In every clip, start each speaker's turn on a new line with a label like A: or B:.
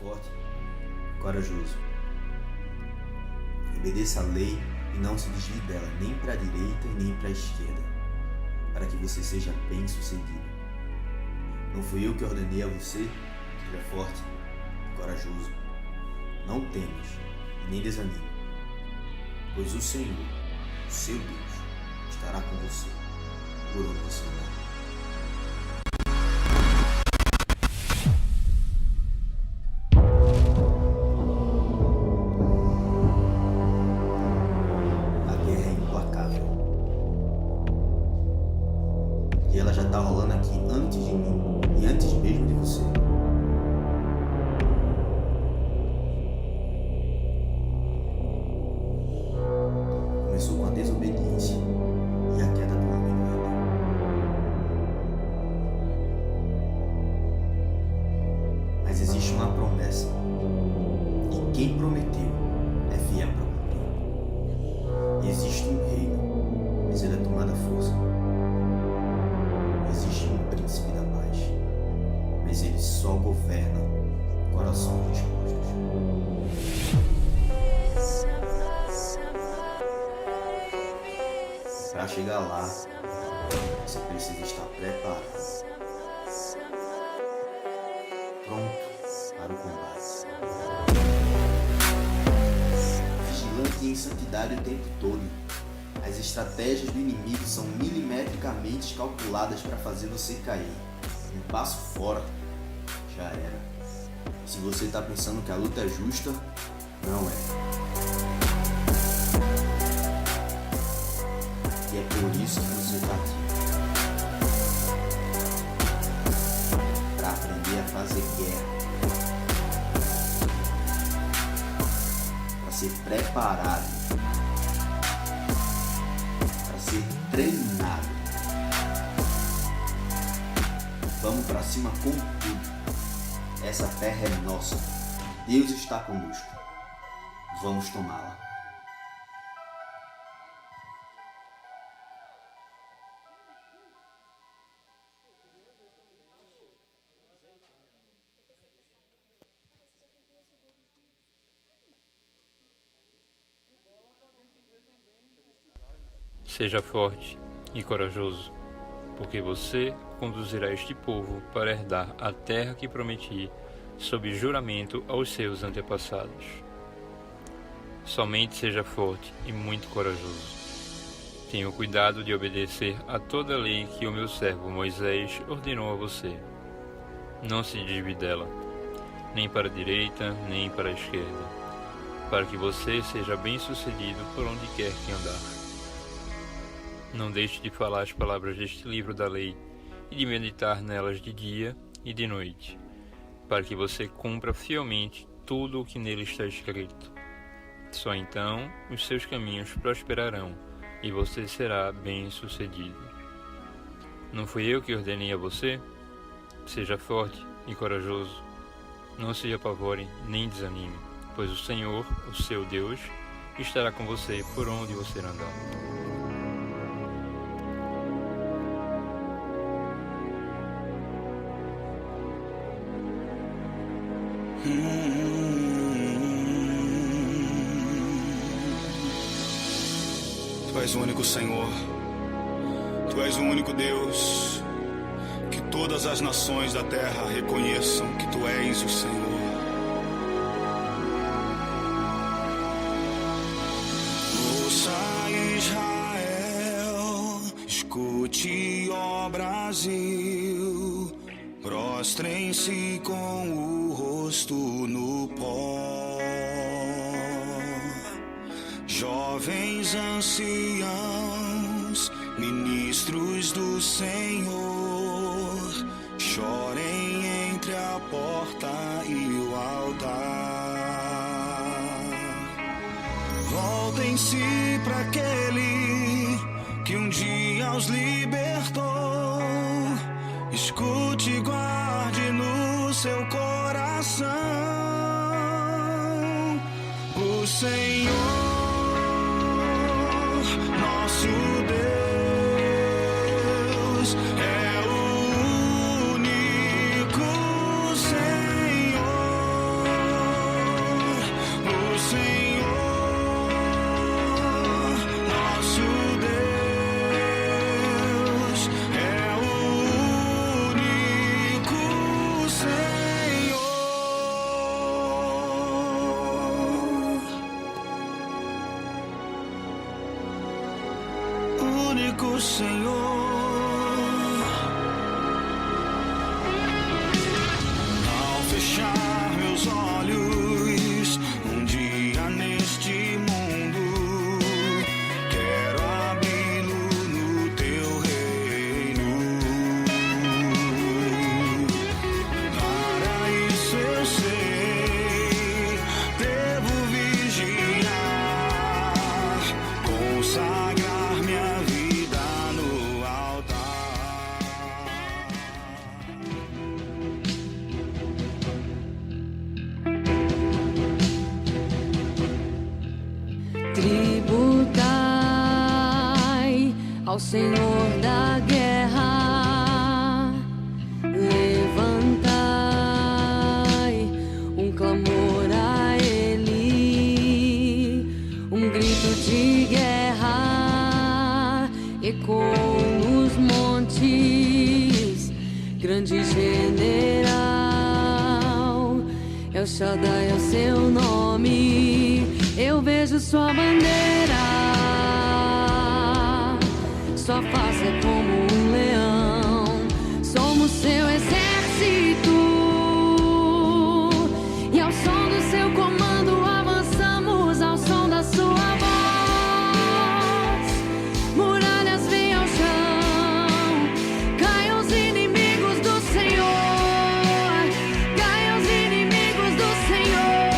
A: forte e corajoso. Obedeça a lei e não se desvie dela, nem para a direita e nem para a esquerda, para que você seja bem-sucedido. Não fui eu que ordenei a você? Seja forte e corajoso. Não temas e nem desanime, pois o Senhor, seu Deus, estará com você por onde você andar. E ela já está rolando aqui antes de mim e antes mesmo de você. Começou com a desobediência e a queda do homem no Éden. Mas existe uma promessa e quem prometeu é fiel para cumprir. E existe um reino, mas ele é tomado à força. Existe um príncipe da paz, mas ele só governa corações dispostos. Para chegar lá, você precisa estar preparado, pronto para o combate, vigilante em santidade o tempo todo. As estratégias do inimigo são milimetricamente calculadas para fazer você cair. Um passo fora, já era. Se você está pensando que a luta é justa, não é. E é por isso que você está aqui. Para aprender a fazer guerra. Para ser preparado. Ser treinado. Vamos para cima com tudo. Essa terra é nossa. Deus está conosco. Vamos tomá-la.
B: Seja forte e corajoso, porque você conduzirá este povo para herdar a terra que prometi sob juramento aos seus antepassados. Somente seja forte e muito corajoso. Tenha o cuidado de obedecer a toda a lei que o meu servo Moisés ordenou a você. Não se desvie dela, nem para a direita, nem para a esquerda, para que você seja bem-sucedido por onde quer que andar. Não deixe de falar as palavras deste livro da lei e de meditar nelas de dia e de noite, para que você cumpra fielmente tudo o que nele está escrito. Só então os seus caminhos prosperarão e você será bem-sucedido. Não fui eu que ordenei a você? Seja forte e corajoso. Não se apavore nem desanime, pois o Senhor, o seu Deus, estará com você por onde você andar.
C: Tu és o único Senhor, Tu és o único Deus, que todas as nações da terra reconheçam que Tu és o Senhor. Ouça Israel, escute, ó Brasil, prostrem-se com o rosto no pó. Jovens anciãos, ministros do Senhor, chorem entre a porta e o altar. Voltem-se para aquele que um dia os libertou. Escute e guarde no seu coração o Senhor, nosso Deus, é o único Senhor. Senhor. Ao fechar meus olhos, um dia neste mundo, quero abri-lo no teu reino. Para isso eu sei, devo vigiar, consagrar minha vida no altar.
D: Tributai ao Senhor da guerra, levantai um clamor a Ele, um grito de guerra ecoa nos montes, grande general, El Shaddai é o seu nome, eu vejo sua bandeira, sua face é como um leão, somos seu exército, e ao som do seu comando avançamos, ao som da sua voz, muralhas vêm ao chão, caiam os inimigos do Senhor, caiam os inimigos do Senhor,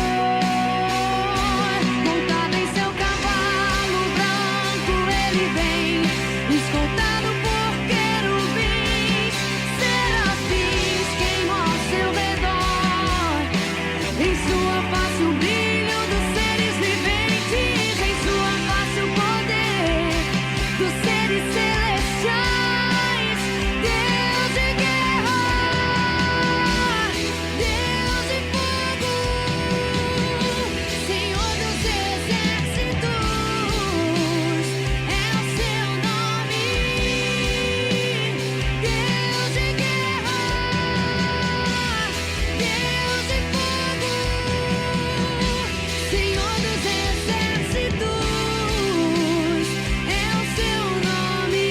D: montado em seu cavalo branco ele vem, escoltado por querubins, serafins queimam ao seu redor, em sua face o brilho dos seres viventes, em sua face o poder dos seres celestiais, Deus de guerra, Deus de fogo, Senhor dos exércitos, é o seu nome, Deus de guerra, Deus de fogo, Senhor dos exércitos, é o seu nome.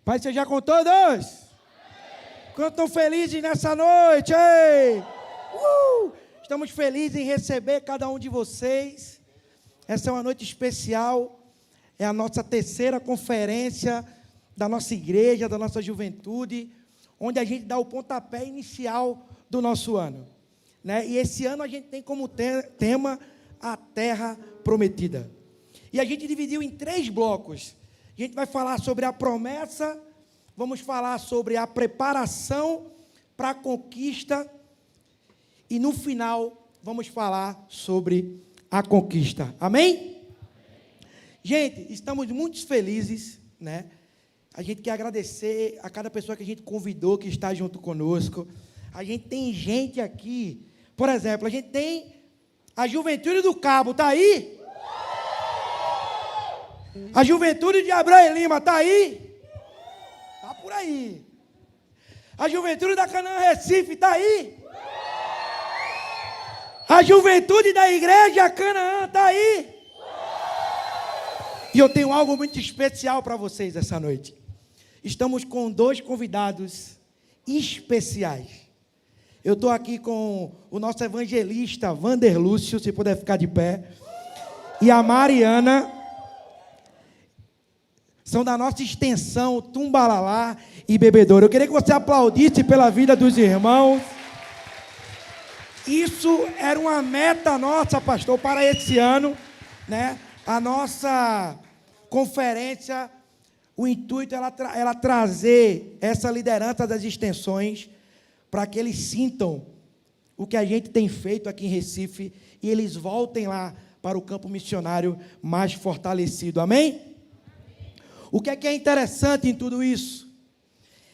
E: Pai seja com todos. Quanto estão felizes nessa noite, ei? Estamos felizes em receber cada um de vocês. Essa é uma noite especial. É a nossa terceira conferência da nossa igreja, da nossa juventude, onde a gente dá o pontapé inicial do nosso ano, né? E esse ano a gente tem como tema a Terra Prometida. E a gente dividiu em 3 blocos. A gente vai falar sobre a promessa, vamos falar sobre a preparação para a conquista e no final vamos falar sobre a conquista. Amém? Gente, estamos muito felizes, né? A gente quer agradecer a cada pessoa que a gente convidou, que está junto conosco. A gente tem gente aqui, por exemplo, a gente tem a Juventude do Cabo, está aí? A Juventude de Abraão e Lima, está aí? Está por aí. A Juventude da Canaã Recife, está aí? A Juventude da Igreja Canaã, está aí? E eu tenho algo muito especial para vocês essa noite. Estamos com 2 convidados especiais. Eu estou aqui com o nosso evangelista, Vander Lúcio, se puder ficar de pé, e a Mariana. São da nossa extensão Tumbalalá e Bebedouro. Eu queria que você aplaudisse pela vida dos irmãos. Isso era uma meta nossa, pastor, para esse ano, né? A nossa conferência, o intuito é ela trazer essa liderança das extensões para que eles sintam o que a gente tem feito aqui em Recife e eles voltem lá para o campo missionário mais fortalecido. Amém? O que é interessante em tudo isso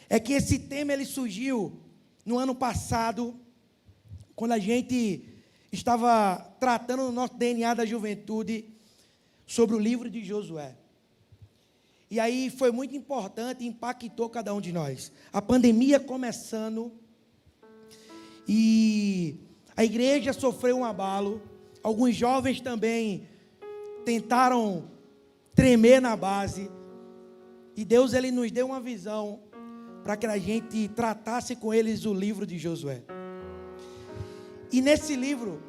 E: é que esse tema ele surgiu no ano passado, quando a gente estava tratando no nosso DNA da juventude sobre o livro de Josué. E aí foi muito importante, impactou cada um de nós. A pandemia começando e a igreja sofreu um abalo. Alguns jovens também tentaram tremer na base. E Deus ele nos deu uma visão para que a gente tratasse com eles o livro de Josué. E nesse livro,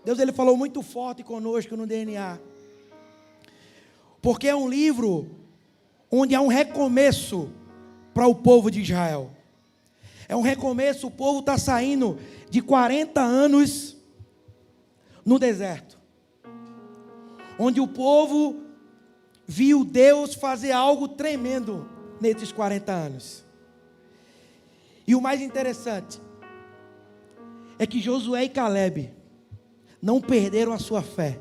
E: Deus ele falou muito forte conosco no DNA. Porque é um livro onde há um recomeço para o povo de Israel. É um recomeço, o povo está saindo de 40 anos no deserto. Onde o povo viu Deus fazer algo tremendo nesses 40 anos. E o mais interessante é que Josué e Caleb não perderam a sua fé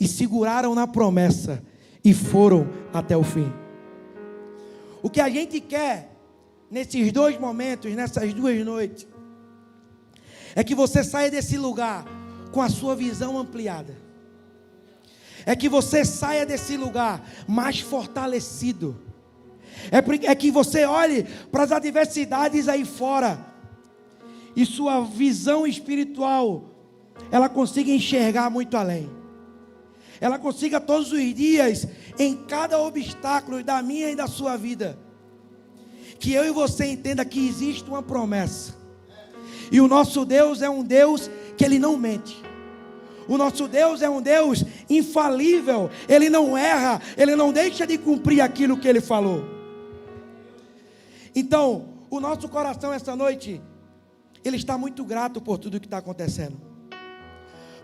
E: e seguraram na promessa e foram até o fim. O que a gente quer nesses 2 momentos, nessas 2 noites, é que você saia desse lugar com a sua visão ampliada. É que você saia desse lugar mais fortalecido. É que você olhe para as adversidades aí fora e sua visão espiritual ela consiga enxergar muito além. Ela consiga todos os dias, em cada obstáculo da minha e da sua vida, que eu e você entenda que existe uma promessa. E o nosso Deus é um Deus que Ele não mente. O nosso Deus é um Deus infalível. Ele não erra, Ele não deixa de cumprir aquilo que Ele falou. Então, o nosso coração essa noite, ele está muito grato por tudo que está acontecendo.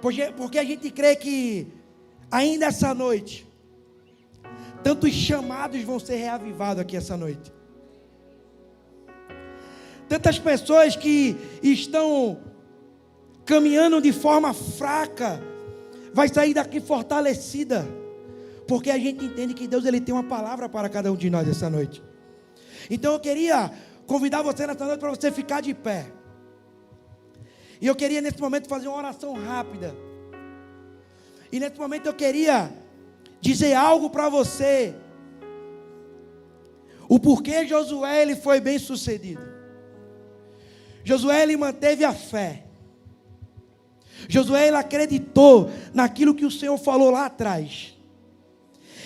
E: Porque a gente crê que ainda essa noite, tantos chamados vão ser reavivados aqui essa noite. Tantas pessoas que estão caminhando de forma fraca, vai sair daqui fortalecida. Porque a gente entende que Deus ele tem uma palavra para cada um de nós essa noite. Então eu queria convidar você nessa noite para você ficar de pé. E eu queria nesse momento fazer uma oração rápida. E nesse momento eu queria dizer algo para você. O porquê Josué ele foi bem sucedido. Josué ele manteve a fé. Josué ele acreditou naquilo que o Senhor falou lá atrás.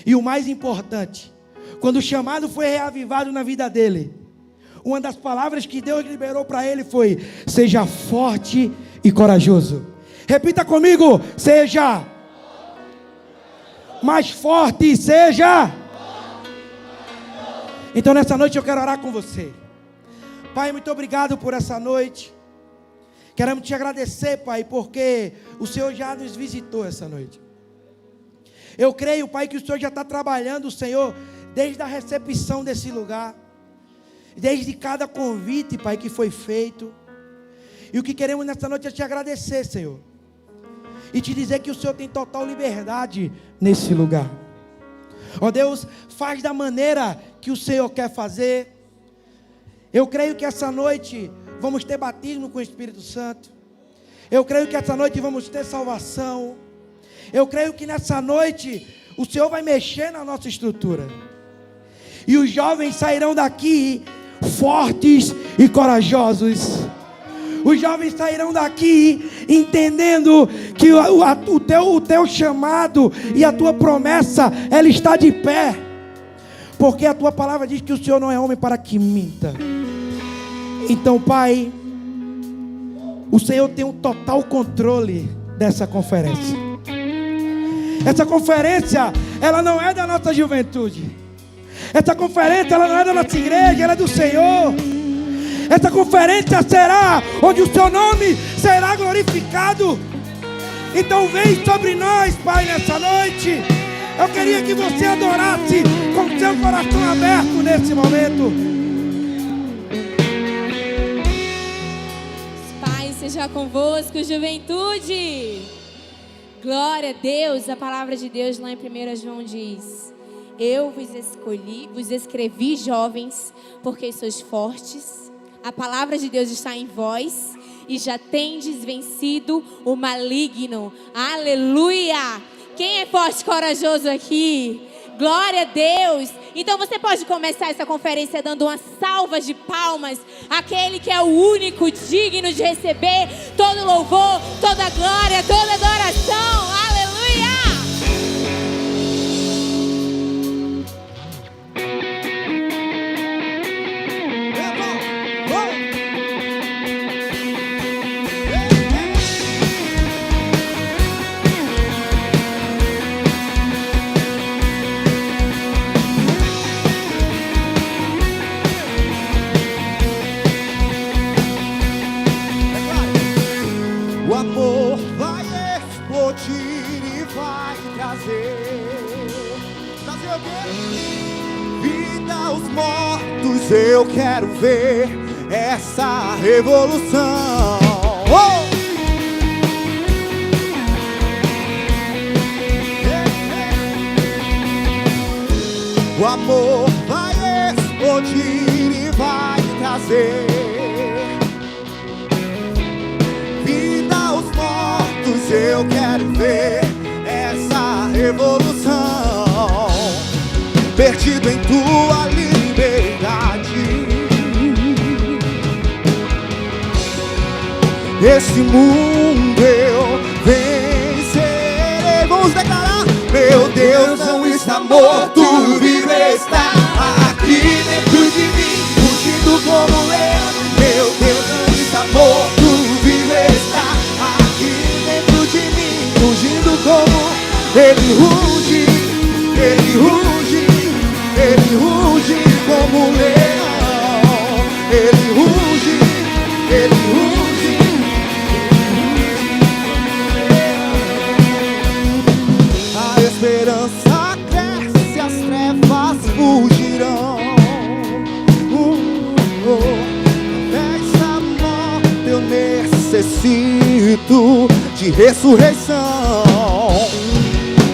E: E o mais importante, quando o chamado foi reavivado na vida dele, uma das palavras que Deus liberou para ele foi: seja forte e corajoso. Repita comigo: seja mais forte, seja. Então nessa noite eu quero orar com você. Pai, muito obrigado por essa noite. Queremos te agradecer, Pai, porque o Senhor já nos visitou essa noite. Eu creio, Pai, que o Senhor já está trabalhando, Senhor, desde a recepção desse lugar, desde cada convite, Pai, que foi feito. E o que queremos nessa noite é te agradecer, Senhor, e te dizer que o Senhor tem total liberdade nesse lugar. Ó Deus, faz da maneira que o Senhor quer fazer. Eu creio que essa noite vamos ter batismo com o Espírito Santo. Eu creio que essa noite vamos ter salvação. Eu creio que nessa noite o Senhor vai mexer na nossa estrutura. E os jovens sairão daqui fortes e corajosos. Os jovens sairão daqui entendendo que o teu chamado e a tua promessa, ela está de pé. Porque a tua palavra diz que o Senhor não é homem para que minta. Então, Pai, o Senhor tem um total controle dessa conferência. Essa conferência, ela não é da nossa juventude. Essa conferência, ela não é da nossa igreja, ela é do Senhor. Essa conferência será onde o seu nome será glorificado. Então vem sobre nós, Pai, nessa noite. Eu queria que você adorasse com seu coração aberto nesse momento.
F: Pai, seja convosco, juventude. Glória a Deus. A palavra de Deus lá em 1 João diz: eu vos escrevi, jovens, porque sois fortes. A palavra de Deus está em vós e já tendes vencido o maligno. Aleluia! Quem é forte e corajoso aqui? Glória a Deus! Então você pode começar essa conferência dando uma salva de palmas àquele que é o único digno de receber todo louvor, toda glória, toda adoração. Aleluia!
G: O amor vai explodir e vai trazer o quê? Vida aos mortos, eu quero ver essa revolução. Oh! O amor vai explodir e vai trazer vida aos mortos, eu quero ver essa revolução. Perdido em tua liberdade, esse mundo eu vencerei. Vamos declarar: meu Deus não está morto, vivo está aqui dentro de mim, fugindo como leão. Meu Deus não está morto, vivo está aqui dentro de mim, fugindo como ele ruge, ele ruge, ele ruge como um leão. Ele ruge, ele ruge, a esperança cresce, as trevas fugirão. Nessa morte eu necessito de ressurreição.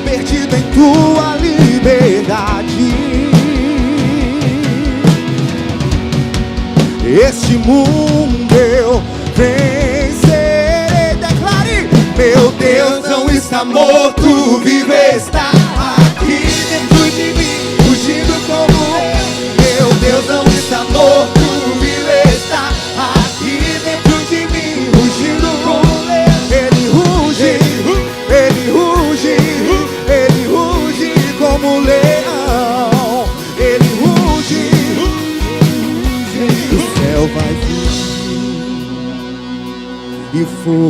G: Perdido em tua liberdade, este mundo eu vencerei. Declare: meu Deus não está morto, vivo está aqui dentro de mim, fugindo como eu. Meu Deus não está morto, vivo está aqui dentro de mim, fugindo como eu. Ele ruge, ele ruge, ele ruge como um leão. Ele ruge.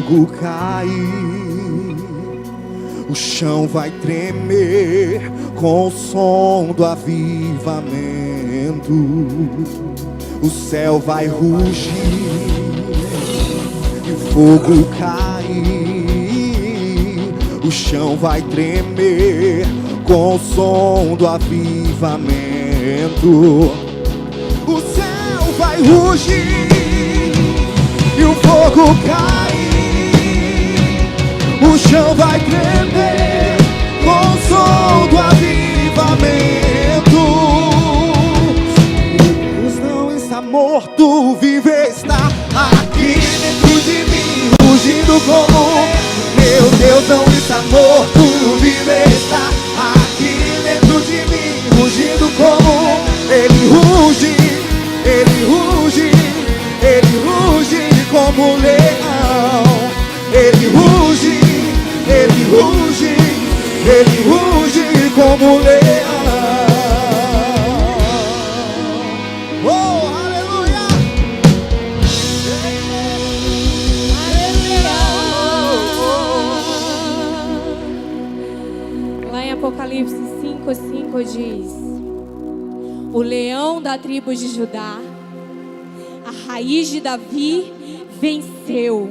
G: fogo cair, o chão vai tremer com o som do avivamento. O céu vai rugir e o fogo cair, o chão vai tremer com o som do avivamento. O céu vai rugir e o fogo cair, o chão vai tremer com o som do avivamento. Deus não está morto, vive está aqui dentro de mim, rugindo como. Meu Deus não está morto, vive está aqui dentro de mim, rugindo como. Ele ruge, ele ruge, ele ruge como leão. Ele ruge, ele ruge, ele ruge como leão. Oh, aleluia!
F: Aleluia! Lá em Apocalipse 5:5 diz: o leão da tribo de Judá, a raiz de Davi, venceu.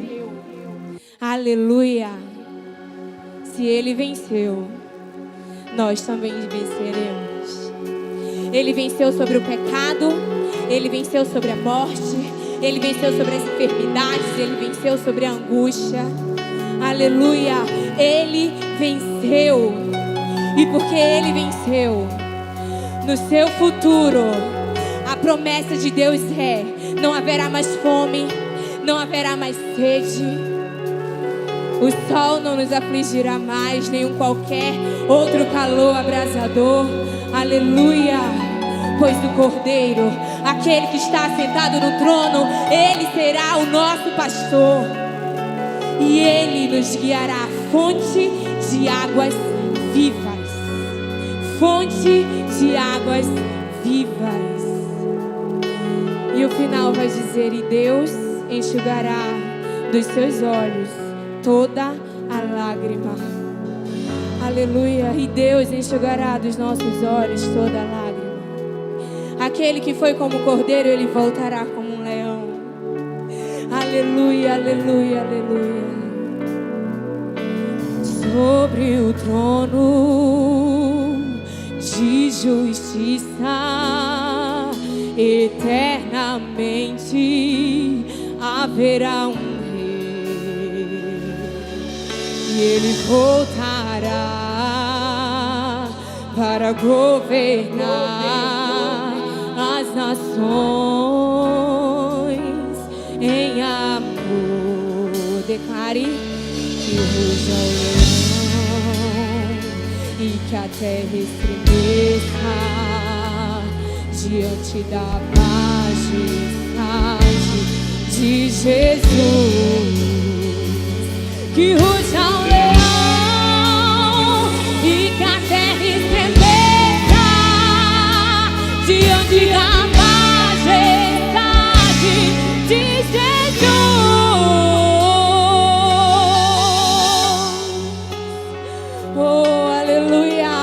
F: Aleluia! Se ele venceu, nós também venceremos. Ele venceu sobre o pecado, ele venceu sobre a morte, ele venceu sobre as enfermidades, ele venceu sobre a angústia. Aleluia! Ele venceu. E porque ele venceu, no seu futuro, a promessa de Deus é: não haverá mais fome, não haverá mais sede. O sol não nos afligirá mais, nenhum qualquer outro calor abrasador. Aleluia! Pois o Cordeiro, aquele que está sentado no trono, ele será o nosso pastor. E ele nos guiará à fonte de águas vivas. Fonte de águas vivas. E o final vai dizer: e Deus enxugará dos seus olhos toda a lágrima. Aleluia. E Deus enxugará dos nossos olhos toda a lágrima. Aquele que foi como cordeiro, ele voltará como um leão. Aleluia, aleluia, aleluia. Sobre o trono de justiça, eternamente haverá um e ele voltará para governar as nações em amor. Declare que ruja o leão e que a terra estremeça diante da majestade de Jesus. Que ruja o leão e que a terra estremeça diante da majestade de Jesus. Oh, aleluia!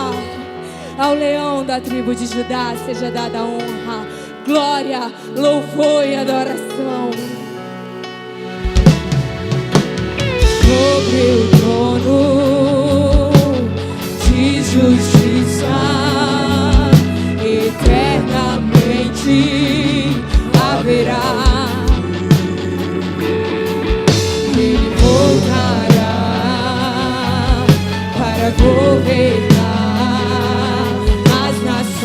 F: Ao leão da tribo de Judá seja dada honra, glória, louvor e adoração. Sobre o trono de justiça, eternamente haverá. Ele voltará para governar as nações.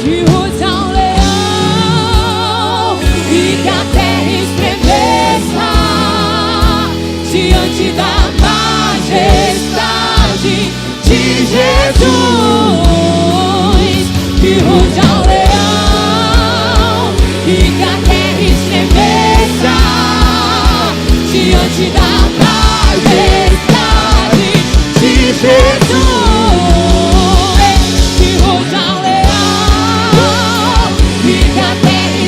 F: Que ruja o leão e que a terra estremeça diante da majestade de Jesus. Que ruja o leão e que a terra estremeça diante da majestade de Jesus. Que ruja o leão e que a terra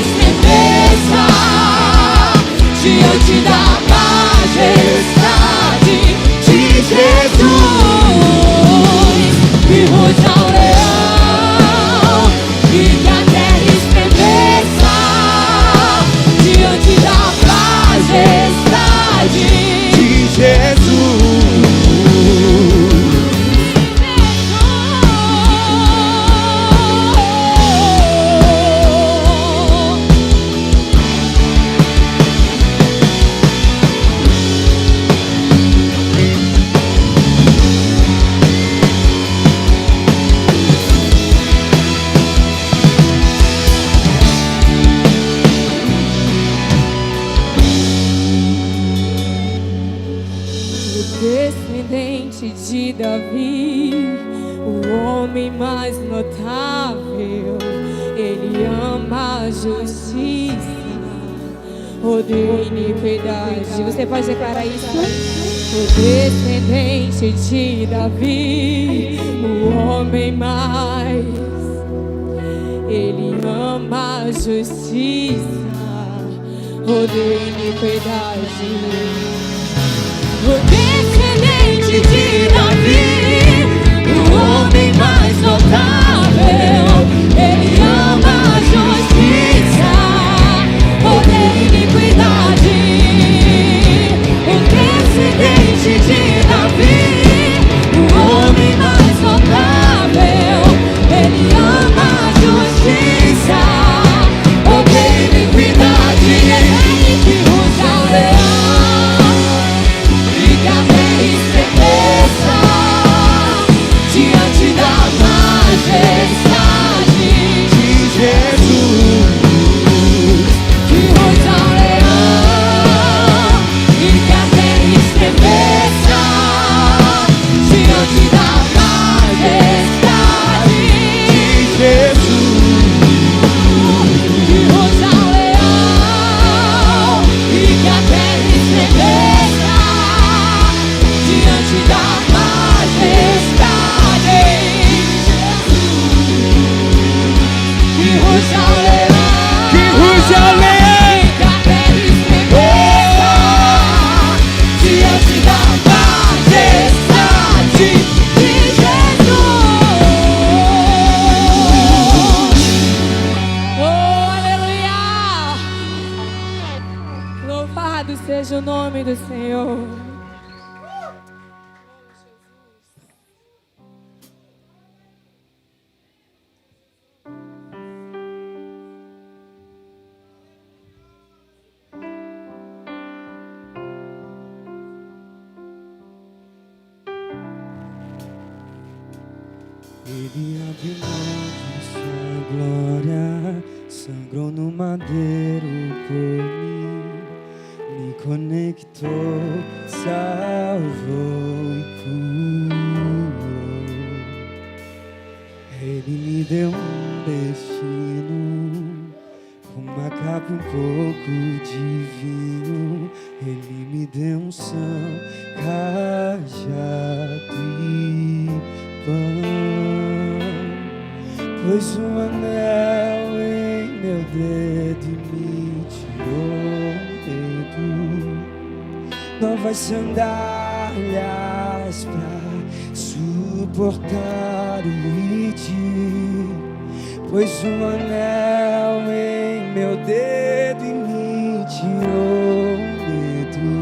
F: descendente de Davi, o homem mais notável. Ele ama a justiça, odeia a iniquidade. Você pode declarar isso? O descendente de Davi, o homem mais. Ele ama a justiça, odeia a iniquidade. O descendente de Davi, o homem mais notável. Ele ama a justiça, odeia a iniquidade. O descendente de Davi, o homem mais notável. Ele ama a justiça, odeia a iniquidade. Ele que usa o leão e que a terra estremeça diante da majestade de Jesus. Que usa o leão e que a terra estremeça diante da majestade de Jesus. Que usa o leão e que a terra estremeça diante da majestade de Jesus. Que ruja o leão, que ruja o leão, e que a terra estremeça diante da majestade de Jesus. Oh, aleluia! Louvado seja o nome do Senhor.
G: Ele abriu mão de sua glória, sangrou no madeiro por mim, me conectou, salvou e curou. Ele me deu um destino, uma capa um pouco de vinho. Ele me deu unção, cajado e pão. Pôs um anel em meu dedo e me tirou o dedo. Novas sandálias pra suportar o medir. Pôs um anel em meu dedo e me tirou o dedo.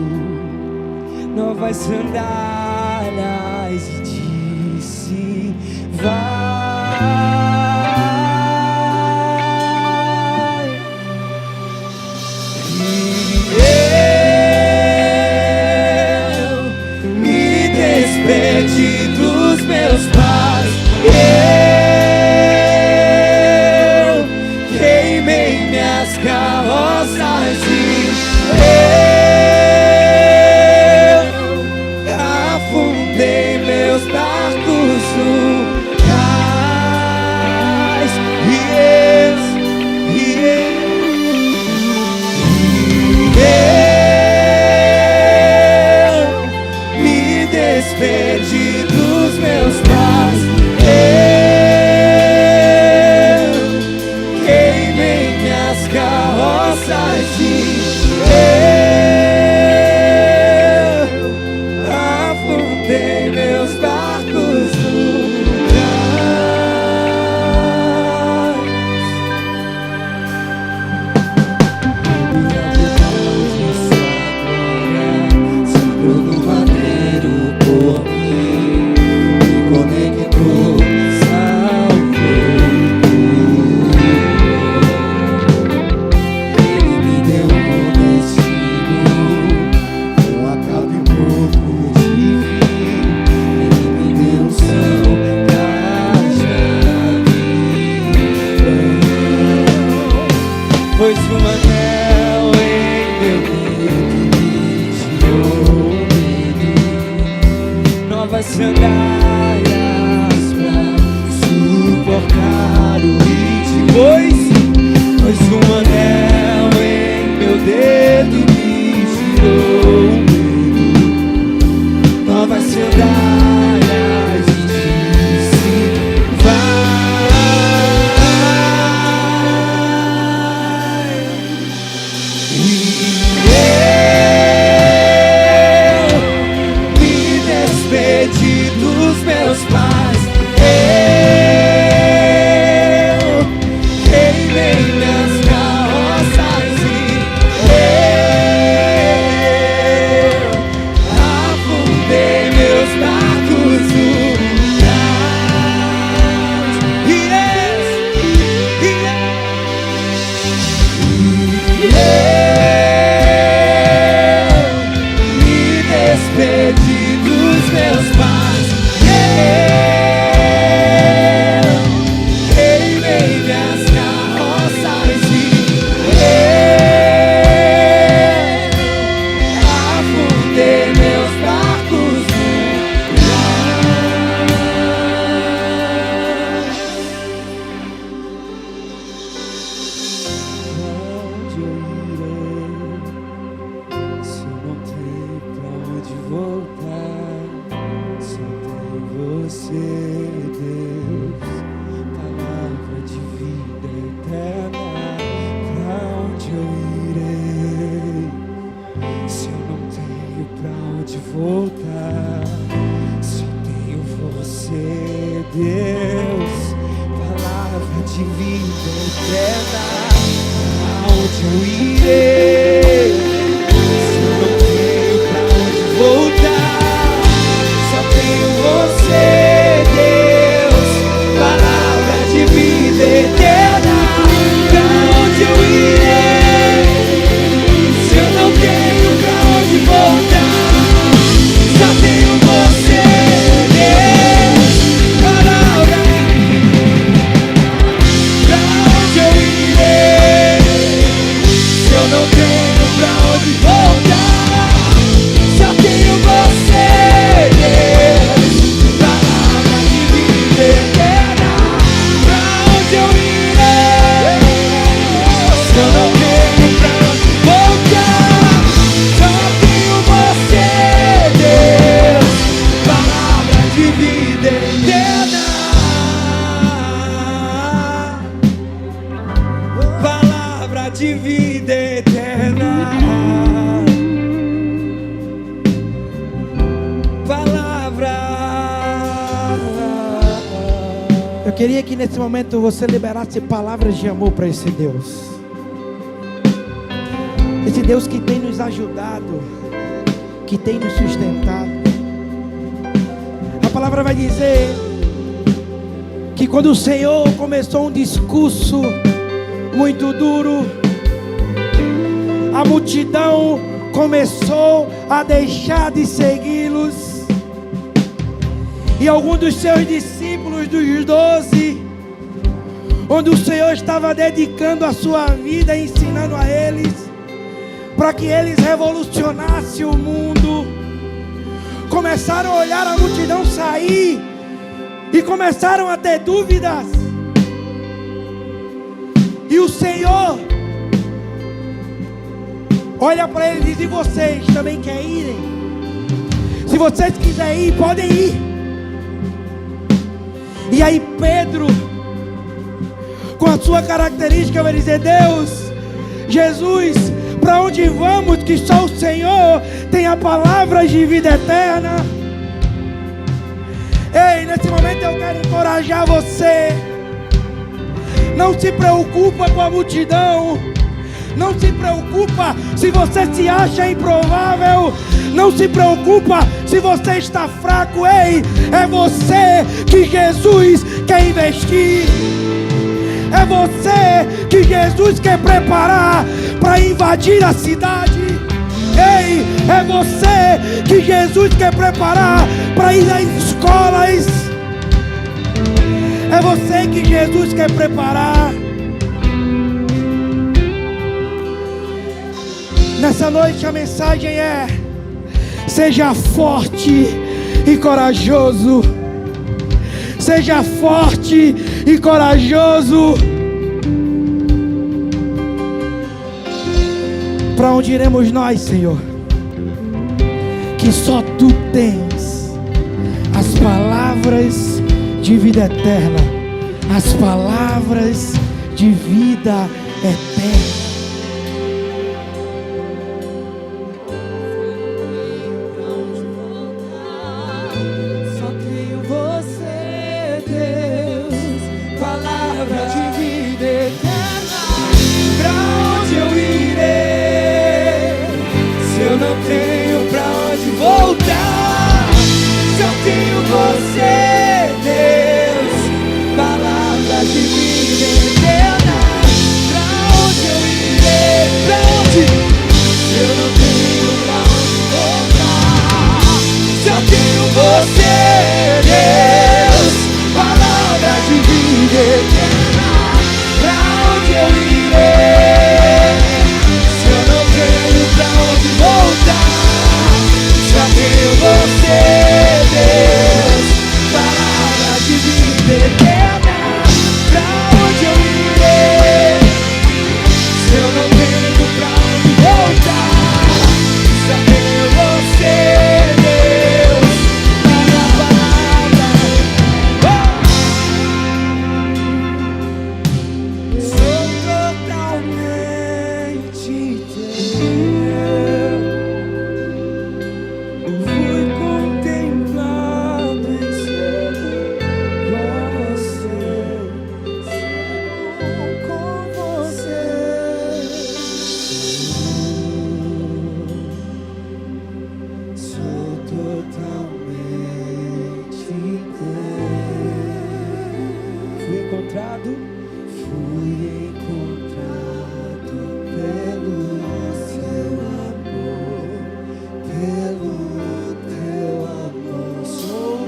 G: Novas sandálias e disse: vai. Despedi dos meus pais, eu queimei minhas carroças e eu afundei meus barcos no novas sandálias pra suportar o ritmo. Pois um anel em meu dedo me tirou o medo. Novas sandálias e disse: vai. E eu me despedi dos meus pais. Eu queimei minhas carroças e eu afundei meus barcos no caos. E eu me despedi dos meus pais. Eu queimei minhas carroças e eu afundei meus barcos no Onde eu irei se eu não tenho pra onde voltar? Só tem você, Deus, palavra de vida eterna. Pra onde eu irei se eu não tenho pra onde voltar? Só tenho você, Deus, palavra de vida eterna. Pra onde eu irei se eu não tenho pra onde voltar? Só tenho você, Deus, palavra de vida eterna. Pra onde eu irei se eu não tenho pra onde voltar? Só tenho você, Deus, palavra. Pra onde eu irei se eu não tenho pra onde voltar? Só tenho você, Deus, palavra de vida eterna. Pra onde eu irei se eu não tenho pra onde voltar? Só tenho você, Deus, palavra de vida eterna. Palavra de vida eterna. Palavra.
E: Eu queria que nesse momento você liberasse palavras de amor para esse Deus. Esse Deus que tem nos ajudado, que tem nos sustentado. A palavra vai dizer que quando o Senhor começou um discurso muito duro, a multidão começou a deixar de segui-los. E alguns dos seus discípulos, dos 12, onde o Senhor estava dedicando a sua vida, ensinando a eles, para que eles revolucionassem o mundo, começaram a olhar a multidão sair e começaram a ter dúvidas. E o Senhor olha para eles e diz: e vocês também querem irem? Se vocês quiserem ir, podem ir. E aí Pedro, com a sua característica, vai dizer: Deus, Jesus, para onde vamos que só o Senhor tem a palavra de vida eterna? Ei, nesse momento eu quero encorajar você. Não se preocupa com a multidão. Não se preocupa se você se acha improvável. Não se preocupa se você está fraco. Ei, é você que Jesus quer investir. É você que Jesus quer preparar para invadir a cidade. Ei, é você que Jesus quer preparar para ir às escolas. É você que Jesus quer preparar. Nessa noite a mensagem é: seja forte e corajoso. Seja forte e corajoso. Para onde iremos nós, Senhor? Que só Tu tens as palavras de vida eterna, as palavras de vida eterna.
G: Só tenho você, Deus, palavra de vida eterna. Pra onde eu irei, se eu não tenho pra onde voltar? Só tenho você, Deus, palavra de vida eterna. Pra onde eu irei, pra onde? Se eu não tenho pra onde voltar? Só tenho você, Deus, palavra de vida eterna. Pra onde eu irei, se eu não tenho pra onde voltar? Só tenho você, Deus, palavra de vida eterna. Pra onde eu irei, se eu não tenho pra onde voltar? Só tenho você, Deus, palavra. Sou totalmente teu. Fui contemplado em ser com você, ser com você. Sou totalmente teu. Fui encontrado pelo seu amor, pelo teu amor. Sou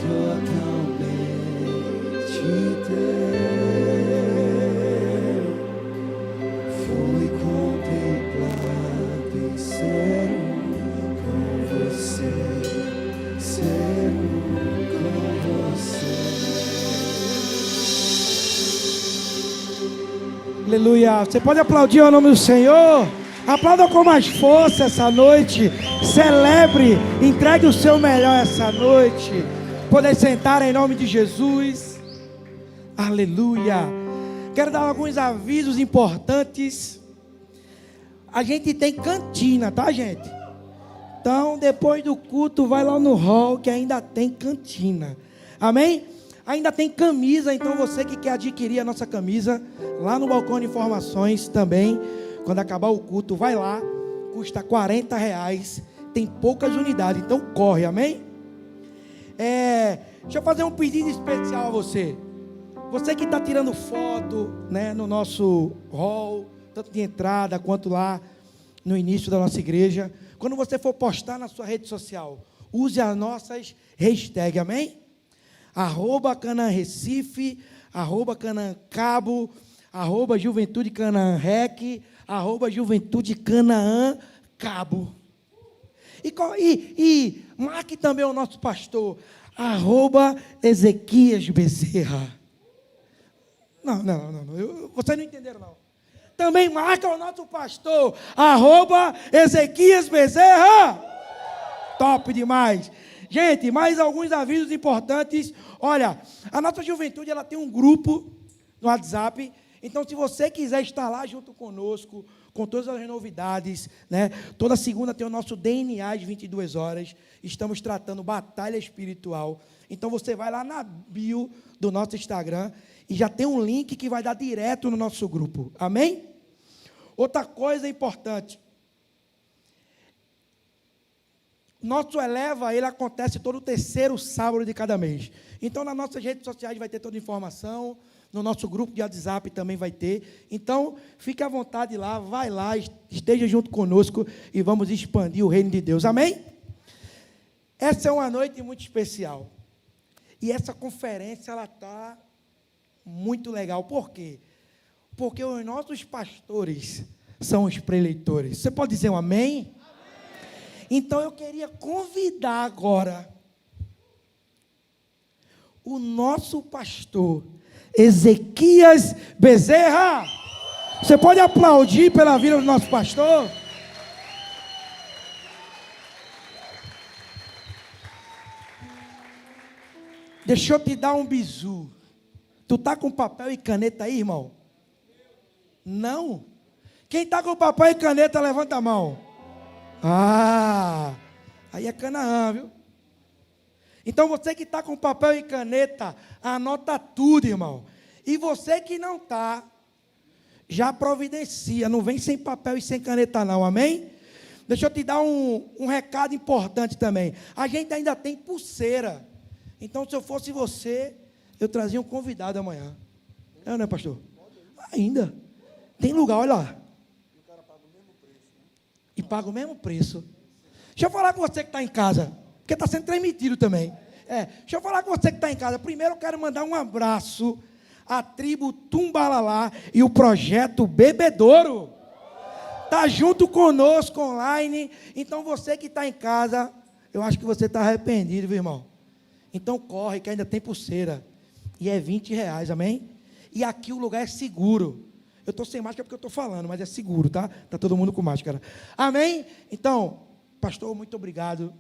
G: totalmente teu. Fui contemplado em ser com você, ser com você.
E: Aleluia. Você pode aplaudir o nome do Senhor? Aplauda com mais força essa noite. Celebre, entregue o seu melhor essa noite. Poder sentar em nome de Jesus. Aleluia. Quero dar alguns avisos importantes. A gente tem cantina, tá, gente? Então, depois do culto, vai lá no hall que ainda tem cantina. Amém? Ainda tem camisa, então você que quer adquirir a nossa camisa, lá no balcão de informações também, quando acabar o culto, vai lá, custa R$40, tem poucas unidades, então corre, amém? Deixa eu fazer um pedido especial a você. Você que está tirando foto, né, no nosso hall, tanto de entrada quanto lá no início da nossa igreja, quando você for postar na sua rede social, use as nossas hashtags, amém? @Canaã Recife, @Canaã Cabo, @Juventude Canaã Rec, @Juventude Canaã Cabo. E marque também o nosso pastor, @Ezequias Bezerra. Não, vocês não entenderam não. Também marca o nosso pastor, @Ezequias Bezerra. Top demais. Gente, mais alguns avisos importantes. Olha, a nossa juventude, ela tem um grupo no WhatsApp. Então, se você quiser estar lá junto conosco, com todas as novidades, né? Toda segunda tem o nosso DNA às 22 horas. Estamos tratando batalha espiritual. Então, você vai lá na bio do nosso Instagram e já tem um link que vai dar direto no nosso grupo. Amém? Outra coisa importante. Nosso Eleva, ele acontece todo o terceiro sábado de cada mês. Então, nas nossas redes sociais vai ter toda a informação. No nosso grupo de WhatsApp também vai ter. Então, fique à vontade lá, vai lá, esteja junto conosco e vamos expandir o reino de Deus. Amém? Essa é uma noite muito especial. E essa conferência, ela está muito legal. Por quê? Porque os nossos pastores são os preleitores. Você pode dizer um amém? Então eu queria convidar agora o nosso pastor Ezequias Bezerra. Você pode aplaudir pela vida do nosso pastor? Deixa eu te dar um bizu. Tu tá com papel e caneta aí, irmão? Não? Quem tá com papel e caneta, levanta a mão. Ah, aí é Canaã, viu? Então você que está com papel e caneta, anota tudo, irmão. E você que não está, já providencia. Não vem sem papel e sem caneta não, amém? Deixa eu te dar um recado importante também. A gente ainda tem pulseira. Então se eu fosse você, eu trazia um convidado amanhã. É, não é, pastor? Ainda. Tem lugar, olha lá. E paga o mesmo preço. Deixa eu falar com você que está em casa, porque está sendo transmitido também. Deixa eu falar com você que está em casa. Primeiro eu quero mandar um abraço à tribo Tumbalalá e o projeto Bebedouro. Está junto conosco online. Então você que está em casa, eu acho que você está arrependido, viu, irmão? Então corre, que ainda tem pulseira. E é R$20, amém? E aqui o lugar é seguro. Eu estou sem máscara porque eu estou falando, mas é seguro, tá? Está todo mundo com máscara. Amém? Então, pastor, muito obrigado.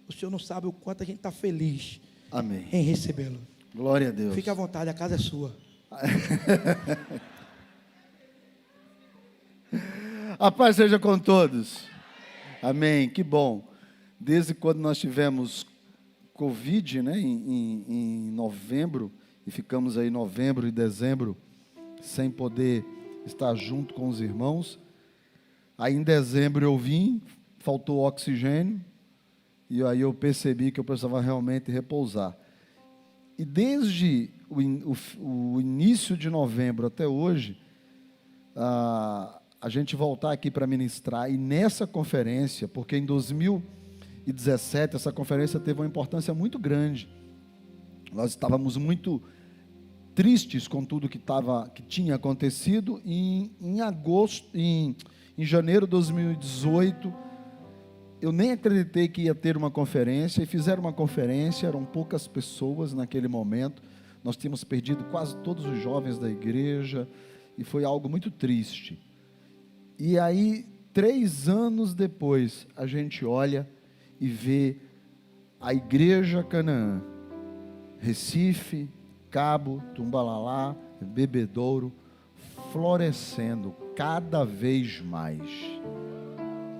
E: O senhor não sabe o quanto a gente está feliz.
G: Amém.
E: Em recebê-lo.
G: Glória a Deus.
E: Fique à vontade, a casa é sua.
G: A paz seja com todos. Amém, que bom. Desde quando nós tivemos Covid, né, em novembro, e ficamos aí novembro e dezembro, sem poder estar junto com os irmãos. Aí em dezembro eu vim, faltou oxigênio, e aí eu percebi que eu precisava realmente repousar. E desde o início de novembro até hoje, a gente voltar aqui para ministrar, e nessa conferência, porque em 2017 essa conferência teve uma importância muito grande. Nós estávamos muito tristes com tudo que tinha acontecido, e em janeiro de 2018, eu nem acreditei que ia ter uma conferência, e fizeram uma conferência, eram poucas pessoas naquele momento, nós tínhamos perdido quase todos os jovens da igreja, e foi algo muito triste. E aí, 3 anos depois, a gente olha e vê a Igreja Canaã, Recife, Cabo, Tumbalalá, Bebedouro, florescendo cada vez mais,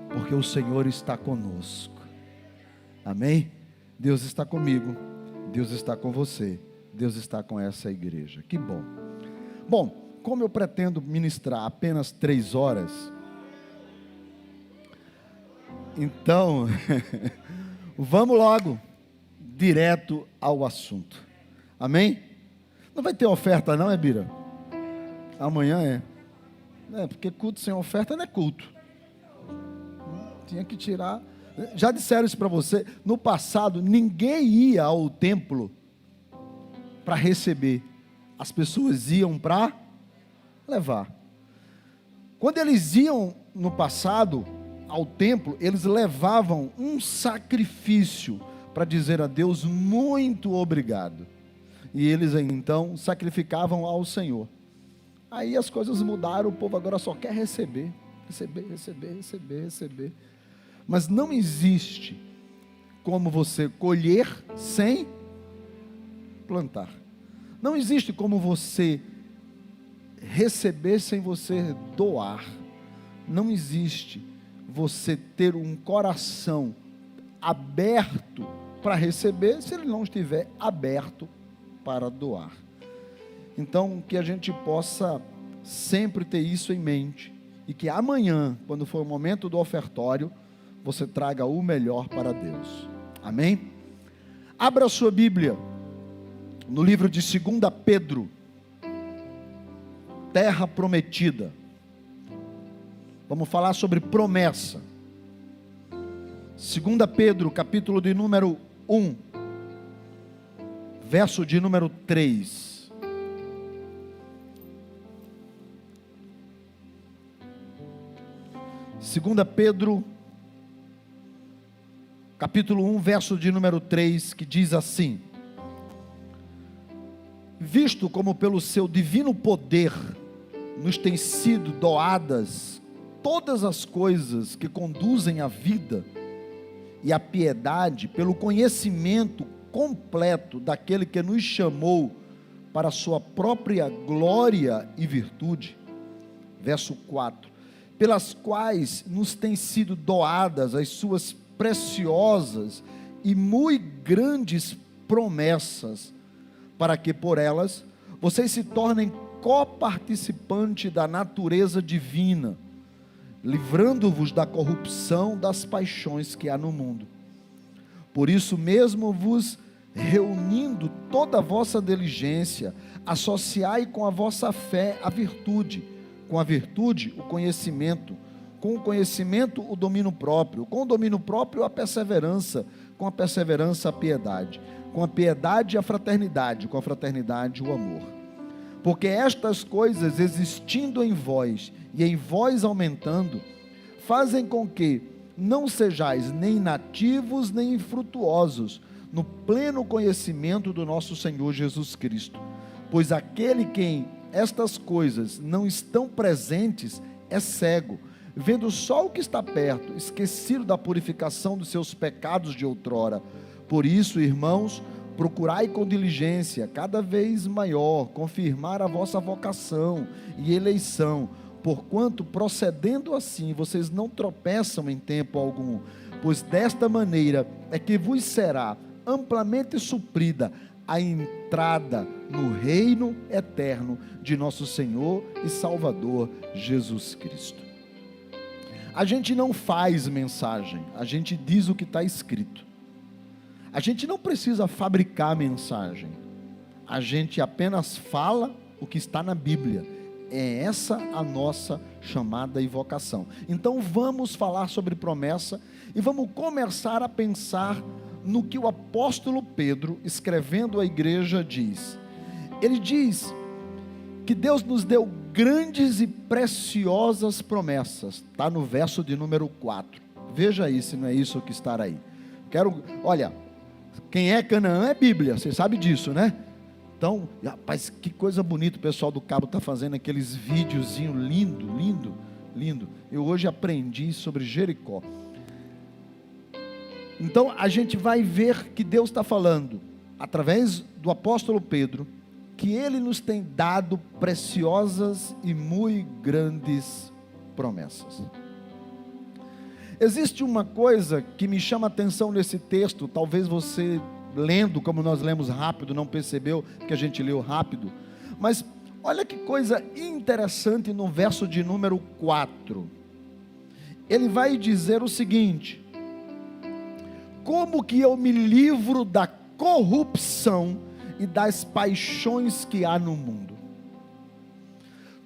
G: porque o Senhor está conosco, amém? Deus está comigo, Deus está com você, Deus está com essa igreja, que bom. Bom, como eu pretendo ministrar apenas 3 horas, então, vamos logo, direto ao assunto, amém? Não vai ter oferta não, Bira? Amanhã porque culto sem oferta não é culto. Tinha que tirar. Já disseram isso para você? No passado, ninguém ia ao templo para receber. As pessoas iam para levar. Quando eles iam no passado ao templo, eles levavam um sacrifício para dizer a Deus muito obrigado. E eles então sacrificavam ao Senhor. Aí as coisas mudaram, o povo agora só quer receber. Mas não existe como você colher sem plantar. Não existe como você receber sem você doar. Não existe você ter um coração aberto para receber se ele não estiver aberto para doar. Então, que a gente possa sempre ter isso em mente, e que amanhã, quando for o momento do ofertório, você traga o melhor para Deus, amém? Abra a sua Bíblia, no livro de 2 Pedro, terra prometida, vamos falar sobre promessa. 2 Pedro, capítulo de número 1, verso de número 3. 2 Pedro, capítulo 1, verso de número 3, que diz assim: visto como pelo seu divino poder nos têm sido doadas todas as coisas que conduzem à vida e à piedade, pelo conhecimento completo daquele que nos chamou para a sua própria glória e virtude. Verso 4: pelas quais nos têm sido doadas as suas preciosas e muito grandes promessas, para que por elas vocês se tornem coparticipantes da natureza divina, livrando-vos da corrupção das paixões que há no mundo. Por isso mesmo vos reunindo toda a vossa diligência, associai com a vossa fé a virtude, com a virtude o conhecimento, com o conhecimento o domínio próprio, com o domínio próprio a perseverança, com a perseverança a piedade, com a piedade a fraternidade, com a fraternidade o amor. Porque estas coisas existindo em vós e em vós aumentando, fazem com que não sejais nem nativos nem infrutuosos no pleno conhecimento do nosso Senhor Jesus Cristo. Pois aquele quem estas coisas não estão presentes é cego, vendo só o que está perto, esquecido da purificação dos seus pecados de outrora. Por isso, irmãos, procurai com diligência, cada vez maior, confirmar a vossa vocação e eleição, porquanto procedendo assim, vocês não tropeçam em tempo algum, pois desta maneira é que vos será amplamente suprida a entrada no reino eterno de nosso Senhor e Salvador Jesus Cristo. A gente não faz mensagem, a gente diz o que está escrito. A gente não precisa fabricar mensagem, a gente apenas fala o que está na Bíblia. É essa a nossa chamada e vocação. Então vamos falar sobre promessa e vamos começar a pensar no que o apóstolo Pedro, escrevendo à igreja, diz. Ele diz que Deus nos deu grandes e preciosas promessas. Está no verso de número 4. Veja aí se não é isso que está aí. Olha, quem é Canaã é Bíblia, você sabe disso, né? Então, rapaz, que coisa bonita o pessoal do Cabo está fazendo aqueles videozinhos lindo. Eu hoje aprendi sobre Jericó. Então a gente vai ver que Deus está falando, através do apóstolo Pedro, que Ele nos tem dado preciosas e muito grandes promessas. Existe uma coisa que me chama a atenção nesse texto, talvez você lendo, como nós lemos rápido, não percebeu que a gente leu rápido, mas olha que coisa interessante no verso de número 4, ele vai dizer o seguinte: como que eu me livro da corrupção e das paixões que há no mundo?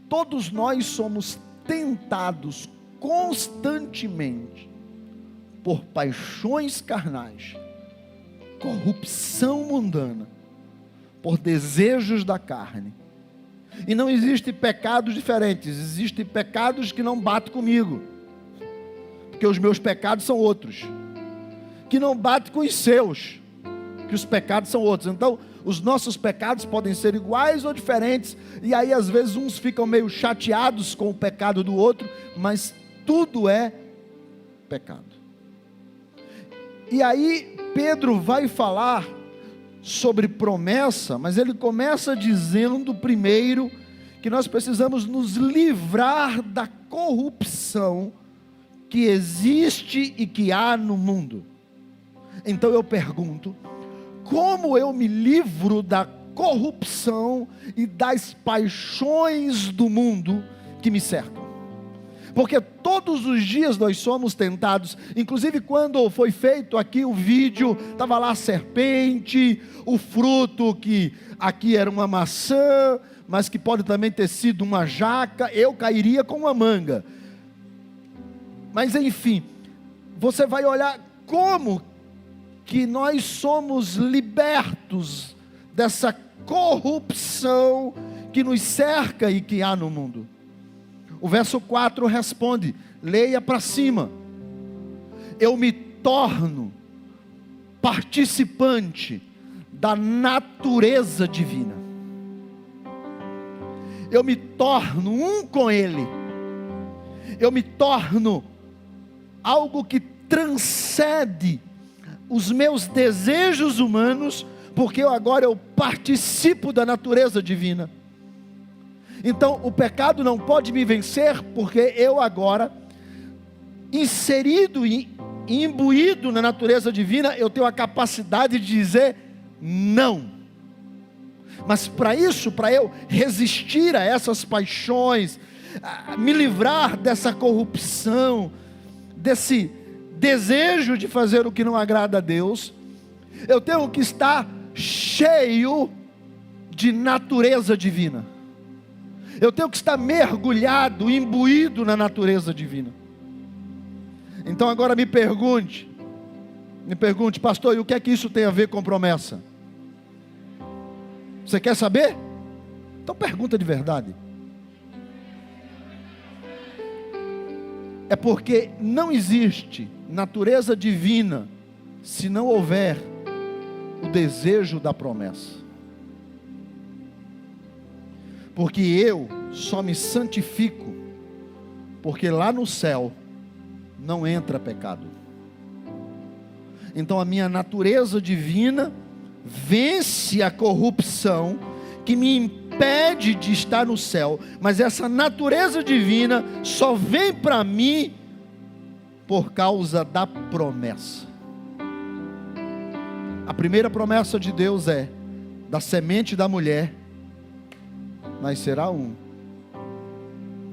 G: Todos nós somos tentados constantemente por paixões carnais, corrupção mundana, por desejos da carne. E não existe pecados diferentes, existem pecados que não batem comigo, porque os meus pecados são outros, que não batem com os seus, que os pecados são outros. Então os nossos pecados podem ser iguais ou diferentes, e aí às vezes uns ficam meio chateados com o pecado do outro, mas tudo é pecado. E aí Pedro vai falar sobre promessa, mas ele começa dizendo primeiro que nós precisamos nos livrar da corrupção que existe e que há no mundo. Então eu pergunto, como eu me livro da corrupção e das paixões do mundo que me cercam? Porque todos os dias nós somos tentados, inclusive quando foi feito aqui o vídeo, estava lá a serpente, o fruto que aqui era uma maçã, mas que pode também ter sido uma jaca, eu cairia com uma manga. Mas enfim, você vai olhar como que nós somos libertos dessa corrupção que nos cerca e que há no mundo. O verso 4 responde, leia para cima. Eu me torno participante da natureza divina. Eu me torno um com Ele. Eu me torno algo que transcende os meus desejos humanos, porque agora eu participo da natureza divina. Então o pecado não pode me vencer, porque eu agora, inserido e imbuído na natureza divina, eu tenho a capacidade de dizer não. Mas para isso, para eu resistir a essas paixões, me livrar dessa corrupção, desse desejo de fazer o que não agrada a Deus, eu tenho que estar cheio de natureza divina. Eu tenho que estar mergulhado, imbuído na natureza divina. Então agora me pergunte, pastor, e o que é que isso tem a ver com promessa? Você quer saber? Então pergunta de verdade. É porque não existe natureza divina se não houver o desejo da promessa. Porque eu só me santifico porque lá no céu não entra pecado. Então a minha natureza divina vence a corrupção que me impede de estar no céu, mas essa natureza divina só vem para mim por causa da promessa. A primeira promessa de Deus é: da semente da mulher nascerá um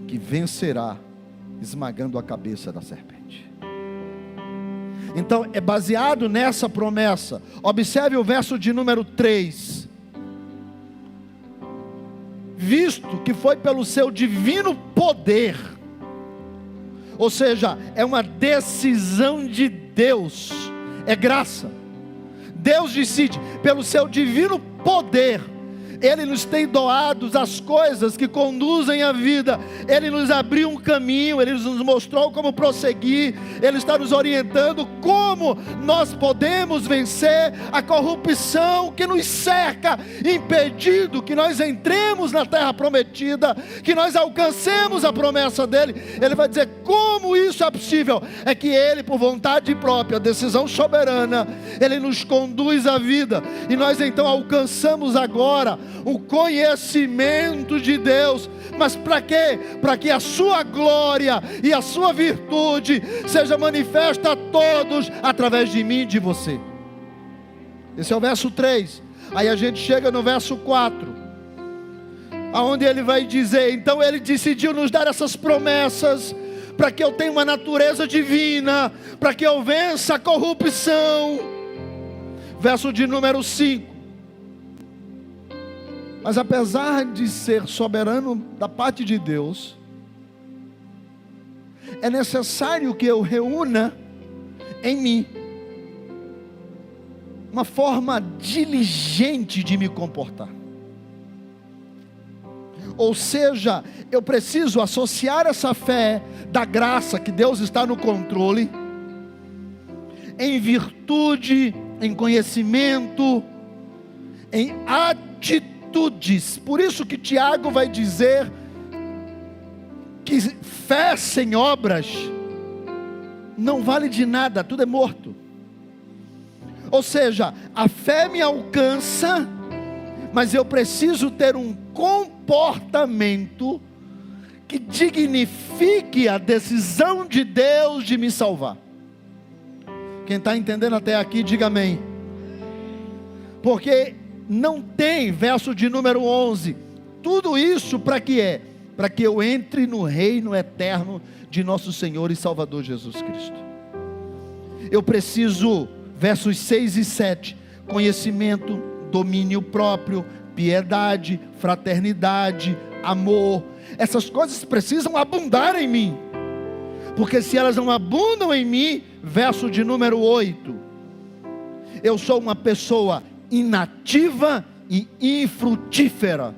G: que vencerá, esmagando a cabeça da serpente. Então é baseado nessa promessa. Observe o verso de número 3. Visto que foi pelo seu divino poder, ou seja, é uma decisão de Deus, é graça. Deus decide pelo seu divino poder. Ele nos tem doado as coisas que conduzem a vida. Ele nos abriu um caminho, Ele nos mostrou como prosseguir. Ele está nos orientando como nós podemos vencer a corrupção que nos cerca, impedindo que nós entremos na terra prometida, que nós alcancemos a promessa dEle. Ele vai dizer como isso é possível. É que Ele, por vontade própria, decisão soberana, Ele nos conduz à vida. E nós então alcançamos agora o conhecimento de Deus. Mas para quê? Para que a sua glória e a sua virtude seja manifesta a todos através de mim e de você. Esse é o verso 3. Aí a gente chega no verso 4, aonde ele vai dizer: então ele decidiu nos dar essas promessas para que eu tenha uma natureza divina, para que eu vença a corrupção. Verso de número 5. Mas apesar de ser soberano da parte de Deus, é necessário que eu reúna em mim uma forma diligente de me comportar. Ou seja, eu preciso associar essa fé da graça, que Deus está no controle, em virtude, em conhecimento, em atitude. Por isso que Tiago vai dizer que fé sem obras não vale de nada, tudo é morto. Ou seja, a fé me alcança, mas eu preciso ter um comportamento que dignifique a decisão de Deus de me salvar. Quem está entendendo até aqui, diga amém. Porque não tem, verso de número 11, tudo isso para que é? Para que eu entre no reino eterno de nosso Senhor e Salvador Jesus Cristo. Eu preciso, versos 6 e 7, conhecimento, domínio próprio, piedade, fraternidade, amor. Essas coisas precisam abundar em mim, porque se elas não abundam em mim, verso de número 8, eu sou uma pessoa inativa e infrutífera.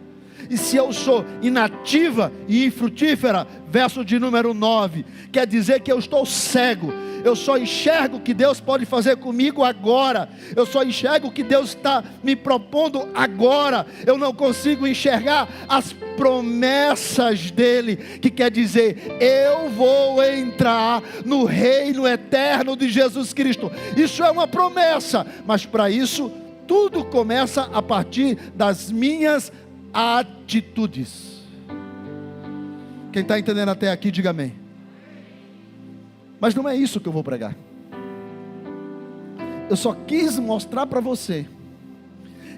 G: E se eu sou inativa e infrutífera, verso de número 9, quer dizer que eu estou cego. Eu só enxergo o que Deus pode fazer comigo agora. Eu só enxergo o que Deus está me propondo agora. Eu não consigo enxergar as promessas dele, que quer dizer, eu vou entrar no reino eterno de Jesus Cristo. Isso é uma promessa, mas para isso, tudo começa a partir das minhas atitudes. Quem está entendendo até aqui, diga amém. Mas não é isso que eu vou pregar. Eu só quis mostrar para você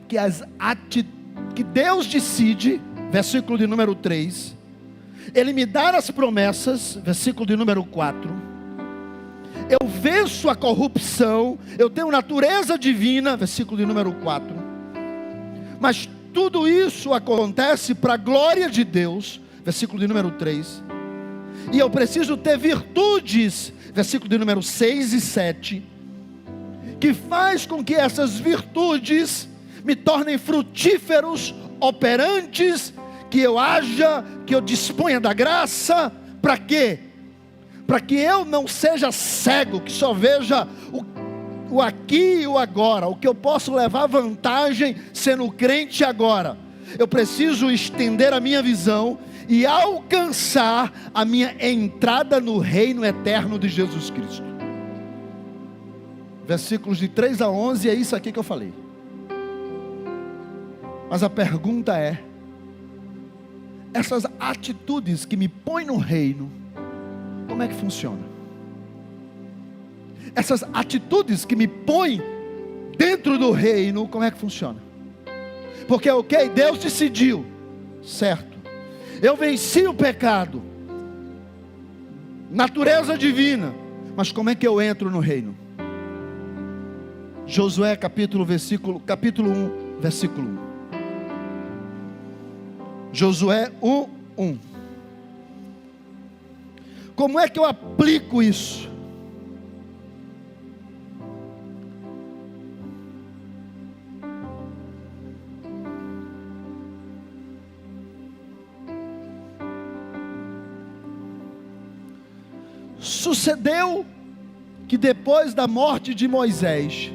G: que Deus decide, versículo de número 3, Ele me dá as promessas, versículo de número 4, eu venço a corrupção, eu tenho natureza divina, versículo de número 4, mas tudo isso acontece para a glória de Deus, versículo de número 3, e eu preciso ter virtudes, versículo de número 6 e 7, que faz com que essas virtudes me tornem frutíferos, operantes, que eu haja, que eu disponha da graça. Para quê? Para que eu não seja cego, que só veja o aqui e o agora, o que eu posso levar vantagem sendo crente agora. Eu preciso estender a minha visão e alcançar a minha entrada no reino eterno de Jesus Cristo. Versículos de 3 a 11, é isso aqui que eu falei. Mas a pergunta é, essas atitudes que me põem no reino, como é que funciona? Essas atitudes que me põem dentro do reino, como é que funciona? Porque ok, Deus decidiu, certo, eu venci o pecado, natureza divina, mas como é que eu entro no reino? Josué capítulo 1, versículo 1. Josué 1:1. Como é que eu aplico isso? Sucedeu que depois da morte de Moisés,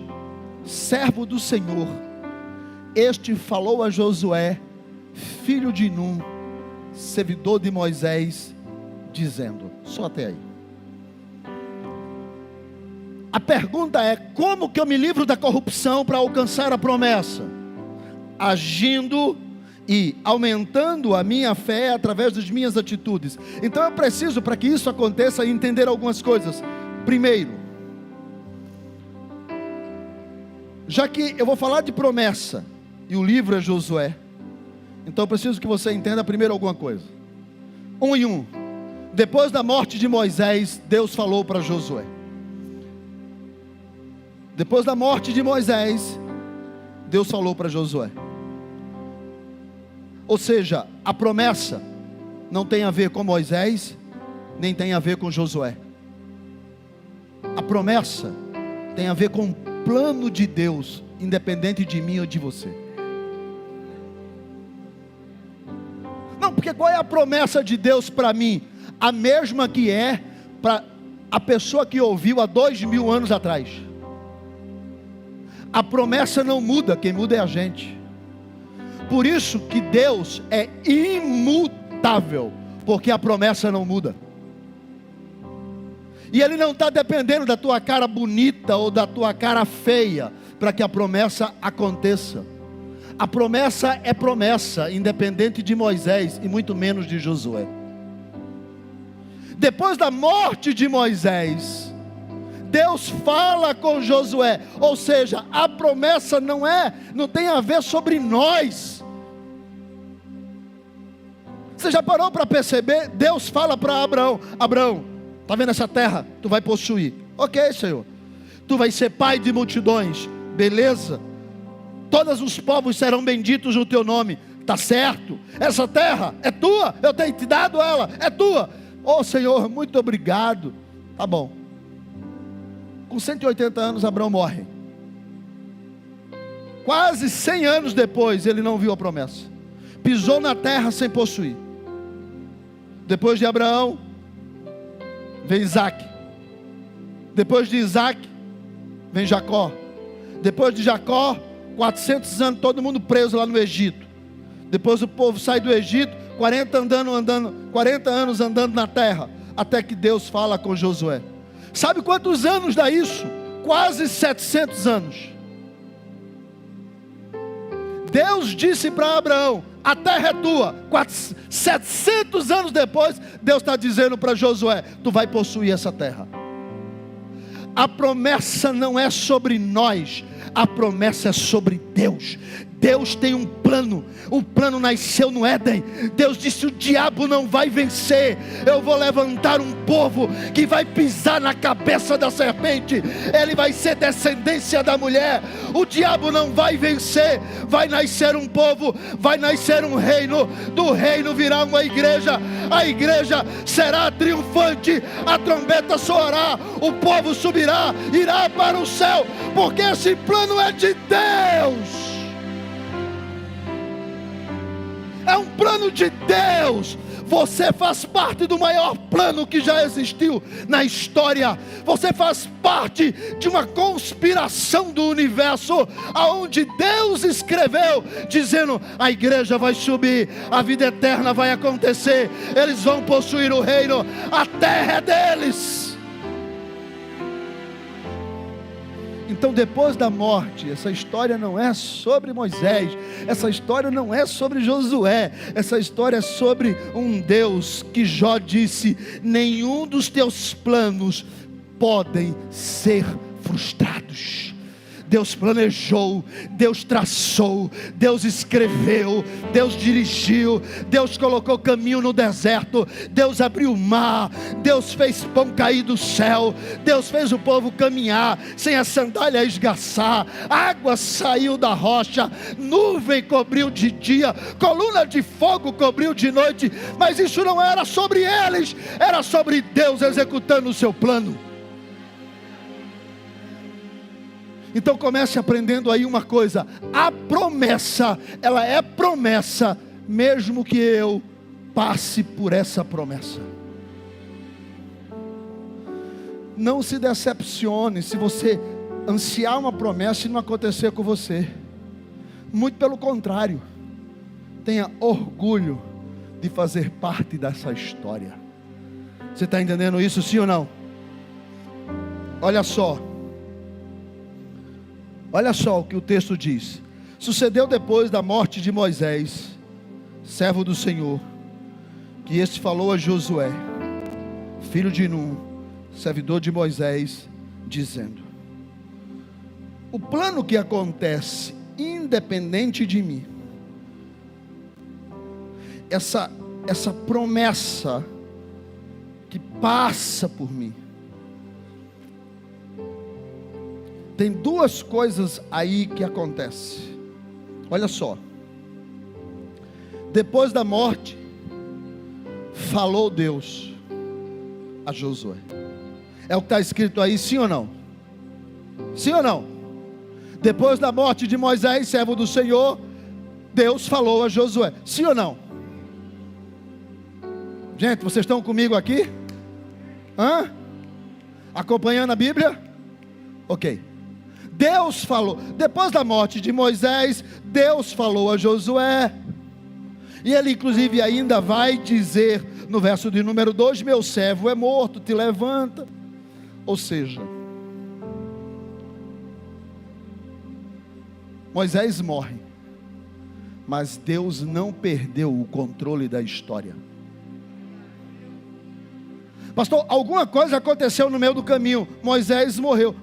G: servo do Senhor, este falou a Josué, filho de Num, servidor de Moisés, dizendo, só até aí. A pergunta é, como que eu me livro da corrupção para alcançar a promessa? Agindo e aumentando a minha fé através das minhas atitudes. Então eu preciso, para que isso aconteça, entender algumas coisas. Primeiro, já que eu vou falar de promessa, e o livro é Josué, então eu preciso que você entenda primeiro alguma coisa. 1 em 1. Depois da morte de Moisés, Deus falou para Josué. Depois da morte de Moisés, Deus falou para Josué. Ou seja, a promessa não tem a ver com Moisés, nem tem a ver com Josué. A promessa tem a ver com o plano de Deus, independente de mim ou de você. Não, porque qual é a promessa de Deus para mim? A mesma que é para a pessoa que ouviu há 2000 anos atrás. A promessa não muda, quem muda é a gente. Por isso que Deus é imutável, porque a promessa não muda. E Ele não está dependendo da tua cara bonita ou da tua cara feia, para que a promessa aconteça. A promessa é promessa, independente de Moisés e muito menos de Josué. Depois da morte de Moisés, Deus fala com Josué, ou seja, a promessa não tem a ver sobre nós. Você já parou para perceber? Deus fala para Abraão, Abraão, está vendo essa terra? Tu vai possuir. Ok, Senhor. Tu vai ser pai de multidões, beleza? Todos os povos serão benditos no teu nome, está certo? Essa terra é tua, eu tenho te dado ela, é tua. Oh Senhor, muito obrigado. Tá bom. Com 180 anos Abraão morre. Quase 100 anos depois ele não viu a promessa. pisou na terra sem possuir. Depois de Abraão, vem Isaac. Depois de Isaac, vem Jacó. Depois de Jacó, 400 anos, todo mundo preso lá no Egito. Depois o povo sai do Egito, 40 anos andando na terra, até que Deus fala com Josué. Sabe quantos anos dá isso? Quase 700 anos. Deus disse para Abraão: a terra é tua. 700 anos depois, Deus está dizendo para Josué: tu vai possuir essa terra. A promessa não é sobre nós, a promessa é sobre Deus. Deus tem um plano. O plano nasceu no Éden. Deus disse: o diabo não vai vencer. Eu vou levantar um povo que vai pisar na cabeça da serpente. Ele vai ser descendência da mulher. O diabo não vai vencer. Vai nascer um povo, vai nascer um reino. Do reino virá uma igreja. A igreja será triunfante. A trombeta soará. O povo subirá, irá para o céu, porque esse plano é de Deus. É um plano de Deus. Você faz parte do maior plano que já existiu na história. Você faz parte de uma conspiração do universo, aonde Deus escreveu, dizendo: a igreja vai subir, a vida eterna vai acontecer, eles vão possuir o reino, a terra é deles. Então, depois da morte, essa história não é sobre Moisés, essa história não é sobre Josué, essa história é sobre um Deus que Jó disse: nenhum dos teus planos podem ser frustrados. Deus planejou, Deus traçou, Deus escreveu, Deus dirigiu, Deus colocou caminho no deserto, Deus abriu o mar, Deus fez pão cair do céu, Deus fez o povo caminhar sem a sandália esgarçar, água saiu da rocha, nuvem cobriu de dia, coluna de fogo cobriu de noite. Mas isso não era sobre eles, era sobre Deus executando o seu plano. Então comece aprendendo aí uma coisa: a promessa, ela é promessa, mesmo que eu passe por essa promessa. Não se decepcione se você ansiar uma promessa e não acontecer com você. Muito pelo contrário, tenha orgulho de fazer parte dessa história. Você está entendendo isso, sim ou não? Olha só o que o texto diz. Sucedeu depois da morte de Moisés, servo do Senhor, que este falou a Josué, filho de Nun, servidor de Moisés, dizendo: o plano que acontece independente de mim, essa promessa que passa por mim, tem duas coisas aí que acontecem. Olha só. Depois da morte, falou Deus a Josué. É o que está escrito aí, sim ou não? Sim ou não? Depois da morte de Moisés, servo do Senhor, Deus falou a Josué. Sim ou não? Gente, vocês estão comigo aqui? Hã? Acompanhando a Bíblia? Ok. Deus falou, depois da morte de Moisés, Deus falou a Josué, e ele inclusive ainda vai dizer, no verso de número 2, meu servo é morto, te levanta. Ou seja, Moisés morre, mas Deus não perdeu o controle da história. Pastor, alguma coisa aconteceu no meio do caminho. Moisés morreu,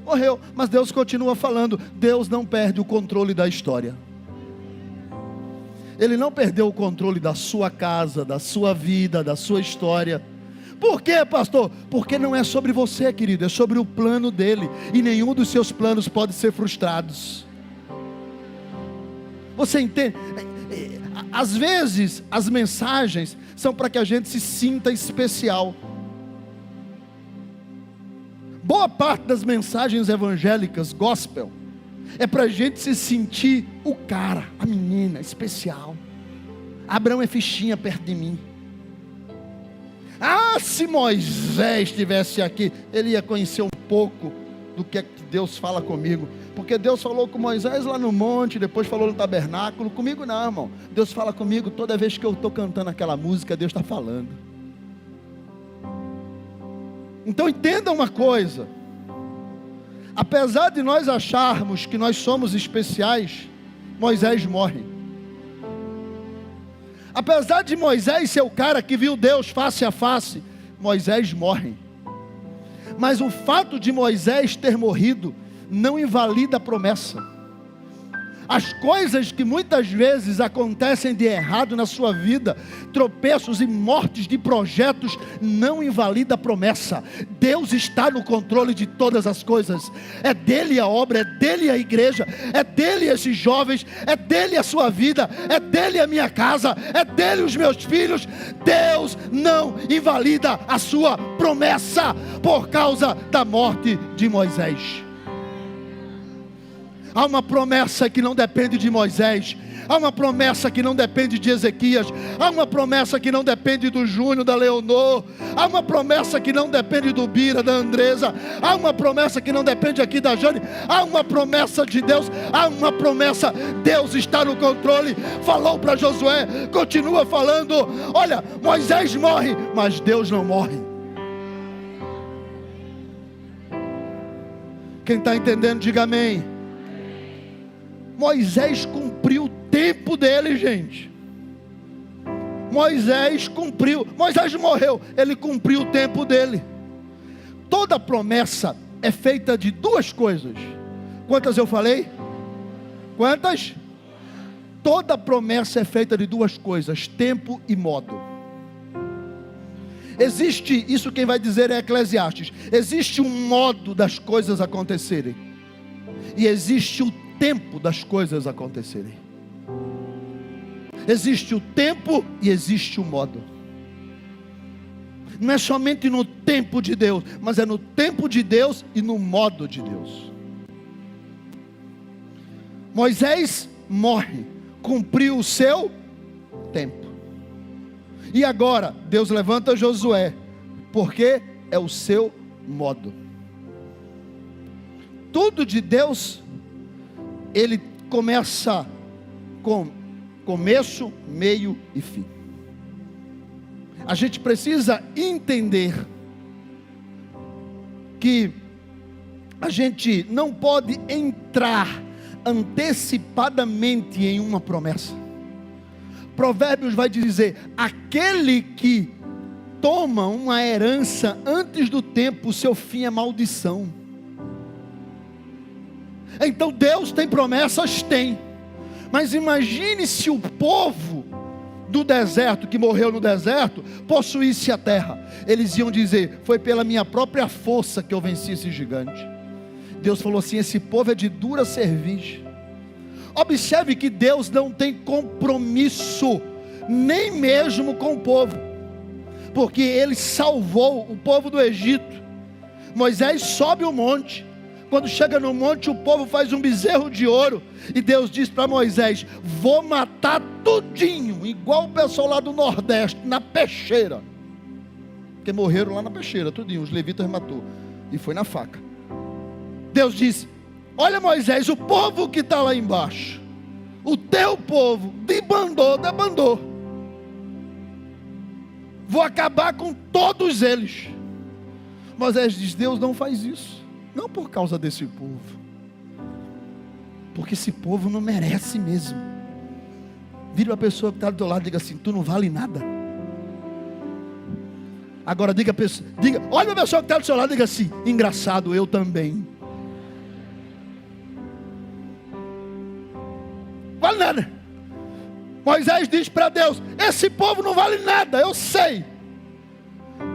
G: mas Deus continua falando. Deus não perde o controle da história. Ele não perdeu o controle da sua casa, da sua vida, da sua história. Por quê, pastor? Porque não é sobre você, querido, é sobre o plano dele, e nenhum dos seus planos pode ser frustrados. Você entende? Às vezes as mensagens são para que a gente se sinta especial. Boa parte das mensagens evangélicas, gospel, é para a gente se sentir o cara, a menina especial.
H: Abraão é fichinha perto de mim. Ah, se Moisés estivesse aqui, ele ia conhecer um pouco do que é que Deus fala comigo. Porque Deus falou com Moisés lá no monte, depois falou no tabernáculo. Comigo não, irmão. Deus fala comigo toda vez que eu estou cantando aquela música, Deus está falando. Então entenda uma coisa. Apesar de nós acharmos que nós somos especiais, Moisés morre. Apesar de Moisés ser o cara que viu Deus face a face, Moisés morre. Mas o fato de Moisés ter morrido não invalida a promessa. As coisas que muitas vezes acontecem de errado na sua vida, tropeços e mortes de projetos, não invalida a promessa. Deus está no controle de todas as coisas. É dele a obra, é dele a igreja, é dele esses jovens, é dele a sua vida, é dele a minha casa, é dele os meus filhos. Deus não invalida a sua promessa por causa da morte de Moisés. Há uma promessa que não depende de Moisés. Há uma promessa que não depende de Ezequias. Há uma promessa que não depende do Júnior, da Leonor. Há uma promessa que não depende do Bira, da Andresa. Há uma promessa que não depende aqui da Jane. Há uma promessa de Deus. Há uma promessa. Deus está no controle. Falou para Josué, continua falando. Olha, Moisés morre, mas Deus não morre. Quem está entendendo, diga amém. Moisés cumpriu o tempo dele, gente. Moisés cumpriu. Moisés morreu, ele cumpriu o tempo dele. Toda promessa é feita de duas coisas. Quantas eu falei? Quantas? Toda promessa é feita de duas coisas: tempo e modo. Existe, isso quem vai dizer é Eclesiastes. Existe um modo das coisas acontecerem, e existe o tempo das coisas acontecerem. Existe o tempo e existe o modo. Não é somente no tempo de Deus, mas é no tempo de Deus e no modo de Deus. Moisés morre, cumpriu o seu tempo. E agora Deus levanta Josué, porque é o seu modo. Tudo de Deus, ele começa com começo, meio e fim. A gente precisa entender que a gente não pode entrar antecipadamente em uma promessa. Provérbios vai dizer: aquele que toma uma herança antes do tempo, seu fim é maldição. Então Deus tem promessas? Tem. Mas imagine se o povo do deserto, que morreu no deserto, possuísse a terra. Eles iam dizer: foi pela minha própria força que eu venci esse gigante. Deus falou assim: esse povo é de dura cerviz. Observe que Deus não tem compromisso, nem mesmo com o povo, porque Ele salvou o povo do Egito. Moisés sobe o monte. Quando chega no monte, o povo faz um bezerro de ouro, e Deus diz para Moisés: vou matar tudinho, igual o pessoal lá do Nordeste, na peixeira, porque morreram lá na peixeira, tudinho, os levitas matou, e foi na faca. Deus disse: olha Moisés, o povo que está lá embaixo, o teu povo, debandou, vou acabar com todos eles. Moisés diz: Deus não faz isso. Não por causa desse povo, porque esse povo não merece mesmo. Vira a pessoa que está do teu lado e diga assim: tu não vale nada. Agora olha a pessoa que está do seu lado e diga assim: engraçado, eu também. Vale nada. Moisés diz para Deus: esse povo não vale nada, eu sei.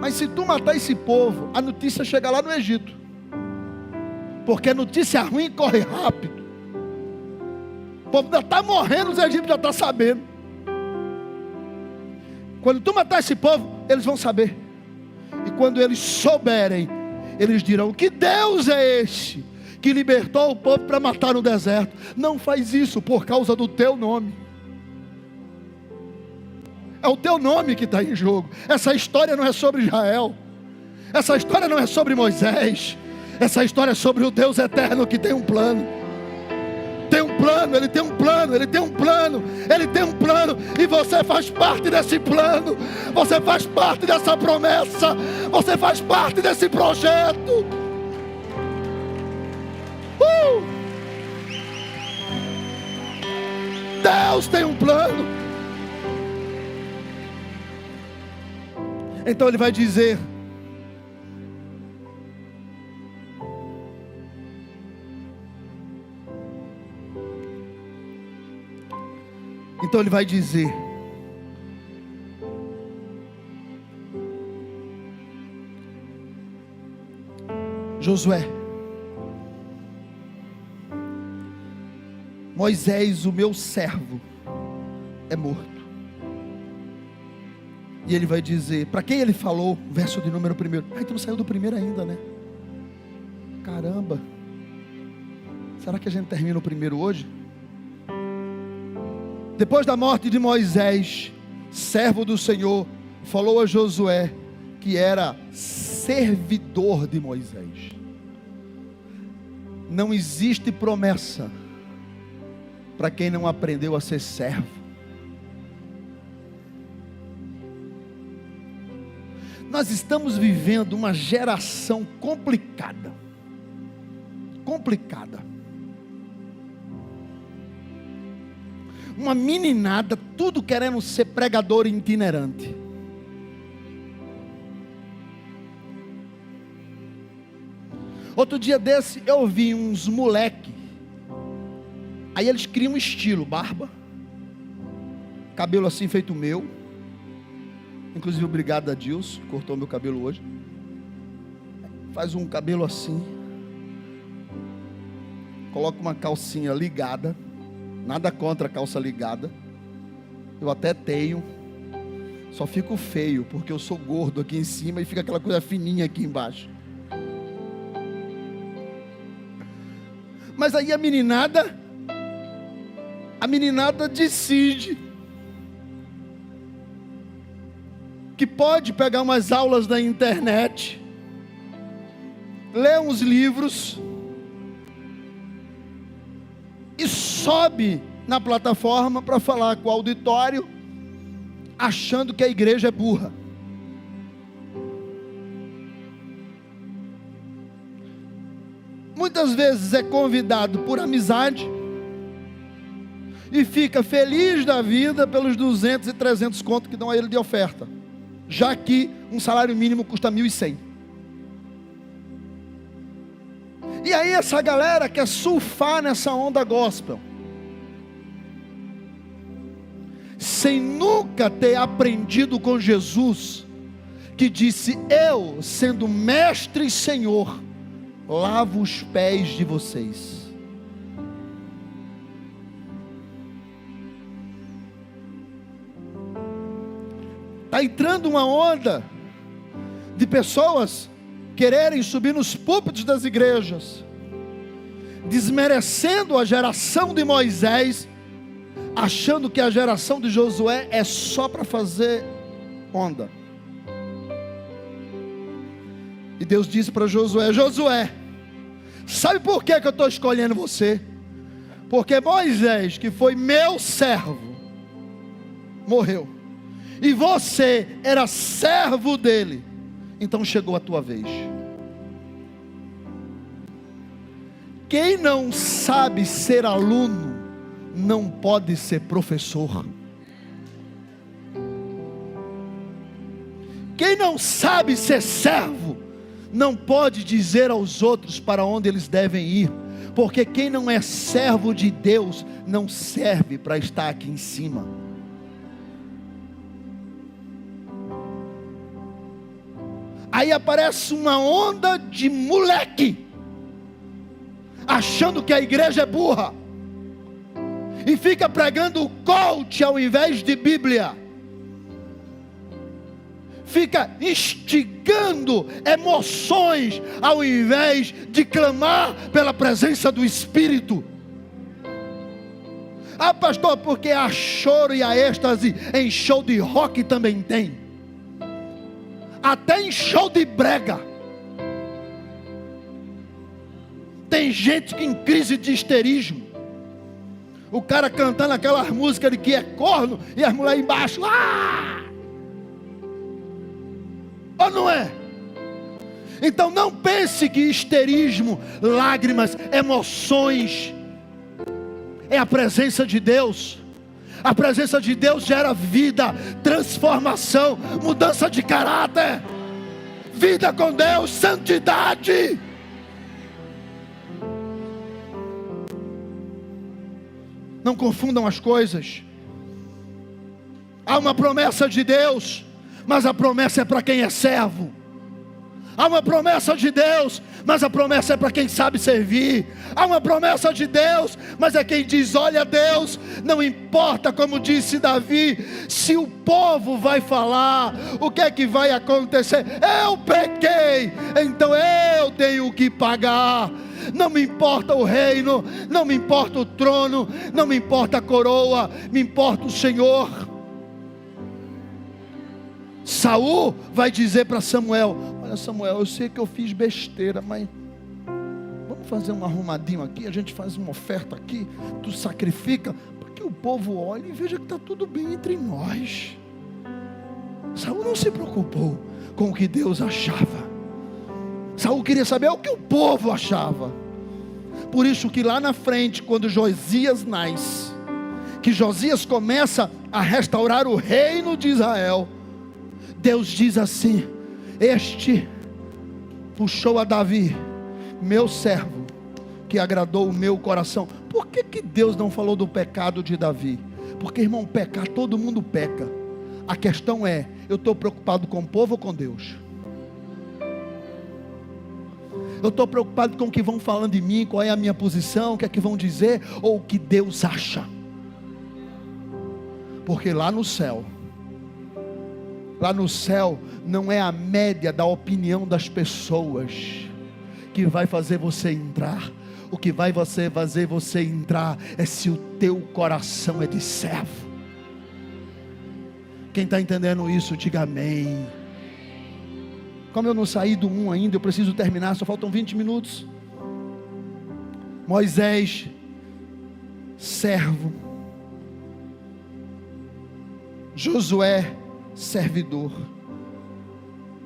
H: Mas se tu matar esse povo, a notícia chega lá no Egito. Porque notícia ruim corre rápido. O povo já está morrendo, os egípcios já estão sabendo. Quando tu matar esse povo, eles vão saber. E quando eles souberem, eles dirão: que Deus é este que libertou o povo para matar no deserto? Não faz isso por causa do teu nome. É o teu nome que está em jogo. Essa história não é sobre Israel. Essa história não é sobre Moisés. Essa história é sobre o Deus eterno que tem um plano. Tem um plano, Ele tem um plano, Ele tem um plano, Ele tem um plano. E você faz parte desse plano. Você faz parte dessa promessa. Você faz parte desse projeto. Deus tem um plano. Então Ele vai dizer: Josué, Moisés, o meu servo, é morto. E Ele vai dizer, para quem Ele falou, verso de número 1. Ai, tu não saiu do 1 ainda, né? Caramba. Será que a gente termina o 1 hoje? Depois da morte de Moisés, servo do Senhor, falou a Josué, que era servidor de Moisés. Não existe promessa para quem não aprendeu a ser servo. Nós estamos vivendo uma geração complicada. Uma meninada, tudo querendo ser pregador itinerante. Outro dia desse eu vi uns moleque. Aí eles criam um estilo, barba, cabelo assim feito o meu. Inclusive obrigado a Dilson, cortou meu cabelo hoje. Faz um cabelo assim, coloca uma calcinha ligada. Nada contra a calça ligada. Eu até tenho. Só fico feio porque eu sou gordo aqui em cima e fica aquela coisa fininha aqui embaixo. Mas aí a meninada decide que pode pegar umas aulas na internet, ler uns livros e sobe na plataforma para falar com o auditório, achando que a igreja é burra. Muitas vezes é convidado por amizade e fica feliz da vida pelos 200 e 300 contos que dão a ele de oferta, já que um salário mínimo custa 1.100. E aí essa galera quer surfar nessa onda gospel, sem nunca ter aprendido com Jesus, que disse: eu, sendo mestre e Senhor, lavo os pés de vocês. Está entrando uma onda de pessoas quererem subir nos púlpitos das igrejas, desmerecendo a geração de Moisés, achando que a geração de Josué é só para fazer onda. E Deus disse para Josué: Josué, sabe por que eu estou escolhendo você? Porque Moisés, que foi meu servo, morreu, e você era servo dele. Então chegou a tua vez. Quem não sabe ser aluno, não pode ser professor. Quem não sabe ser servo, não pode dizer aos outros para onde eles devem ir. Porque quem não é servo de Deus, não serve para estar aqui em cima. Aí aparece uma onda de moleque, achando que a igreja é burra, e fica pregando coach ao invés de Bíblia, fica instigando emoções ao invés de clamar pela presença do Espírito. Ah, pastor, porque há choro e há êxtase em show de rock também tem. Até em show de brega. Tem gente que em crise de histerismo. O cara cantando aquelas músicas de que é corno e as mulheres embaixo. Ah! Ou não é? Então não pense que histerismo, lágrimas, emoções é a presença de Deus. A presença de Deus gera vida, transformação, mudança de caráter, vida com Deus, santidade. Não confundam as coisas. Há uma promessa de Deus, mas a promessa é para quem é servo. Há uma promessa de Deus, mas a promessa é para quem sabe servir. Há uma promessa de Deus, mas é quem diz: olha, Deus, não importa, como disse Davi, se o povo vai falar, o que é que vai acontecer? Eu pequei, então eu tenho que pagar. Não me importa o reino, não me importa o trono, não me importa a coroa, me importa o Senhor. Saul vai dizer para Samuel: olha, Samuel, eu sei que eu fiz besteira, mas vamos fazer um arrumadinho aqui, a gente faz uma oferta aqui, tu sacrifica, para que o povo olhe e veja que está tudo bem entre nós. Saul não se preocupou com o que Deus achava. Saul queria saber o que o povo achava. Por isso que lá na frente, quando Josias nasce, que Josias começa a restaurar o reino de Israel, Deus diz assim: este puxou a Davi, meu servo, que agradou o meu coração. Por que Deus não falou do pecado de Davi? Porque, irmão, pecar, todo mundo peca. A questão é, eu estou preocupado com o povo ou com Deus? Eu estou preocupado com o que vão falando de mim, qual é a minha posição, o que é que vão dizer, ou o que Deus acha? Porque lá no céu não é a média da opinião das pessoas que vai fazer você entrar. O que vai fazer você entrar é se o teu coração é de servo. Quem está entendendo isso, diga amém. Como eu não saí do 1 ainda, eu preciso terminar, só faltam 20 minutos. Moisés, servo. Josué, servidor.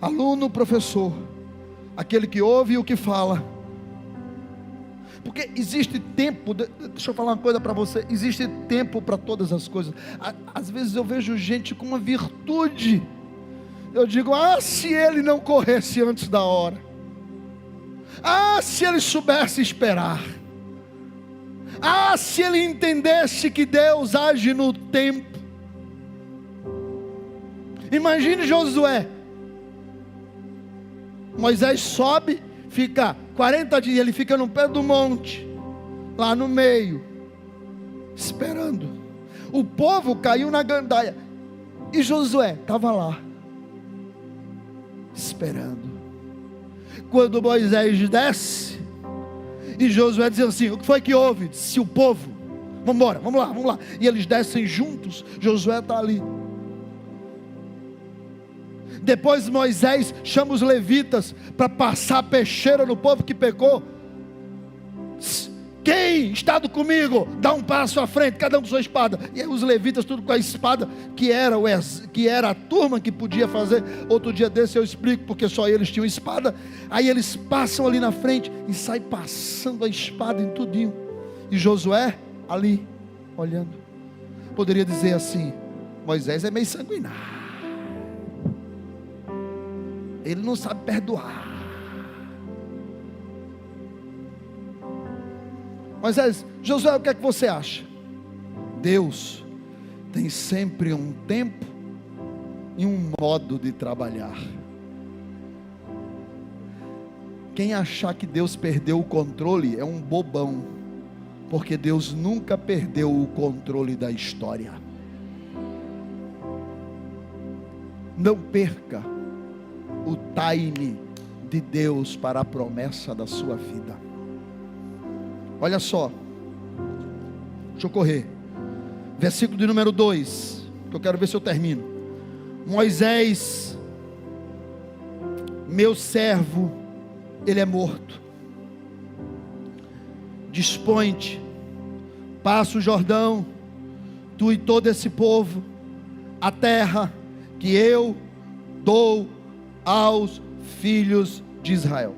H: Aluno, professor. Aquele que ouve e o que fala. Porque existe tempo, deixa eu falar uma coisa para você, existe tempo para todas as coisas. Às vezes eu vejo gente com uma virtude, eu digo: se ele não corresse antes da hora, se ele soubesse esperar, se ele entendesse que Deus age no tempo. Imagine Josué. Moisés sobe, fica 40 dias, ele fica no pé do monte, lá no meio, esperando. O povo caiu na gandaia, e Josué estava lá, esperando. Quando Moisés desce, e Josué diz assim: o que foi que houve? Disse o povo: vamos embora, vamos lá. E eles descem juntos, Josué está ali. Depois Moisés chama os levitas para passar a peixeira no povo que pecou. Quem está comigo, dá um passo à frente, cada um com sua espada. E aí os levitas tudo com a espada, que era a turma que podia fazer. Outro dia desse eu explico, porque só eles tinham espada. Aí eles passam ali na frente e saem passando a espada em tudinho. E Josué ali, olhando. Poderia dizer assim: Moisés é meio sanguinário, ele não sabe perdoar. Moisés, Josué, o que é que você acha? Deus tem sempre um tempo e um modo de trabalhar. Quem achar que Deus perdeu o controle é um bobão, porque Deus nunca perdeu o controle da história. Não perca o time de Deus para a promessa da sua vida. Olha só, deixa eu correr. versículo de número 2, que eu quero ver se eu termino. Moisés, meu servo, ele é morto. Dispõe-te, passa o Jordão, tu e todo esse povo, a terra que eu dou aos filhos de Israel.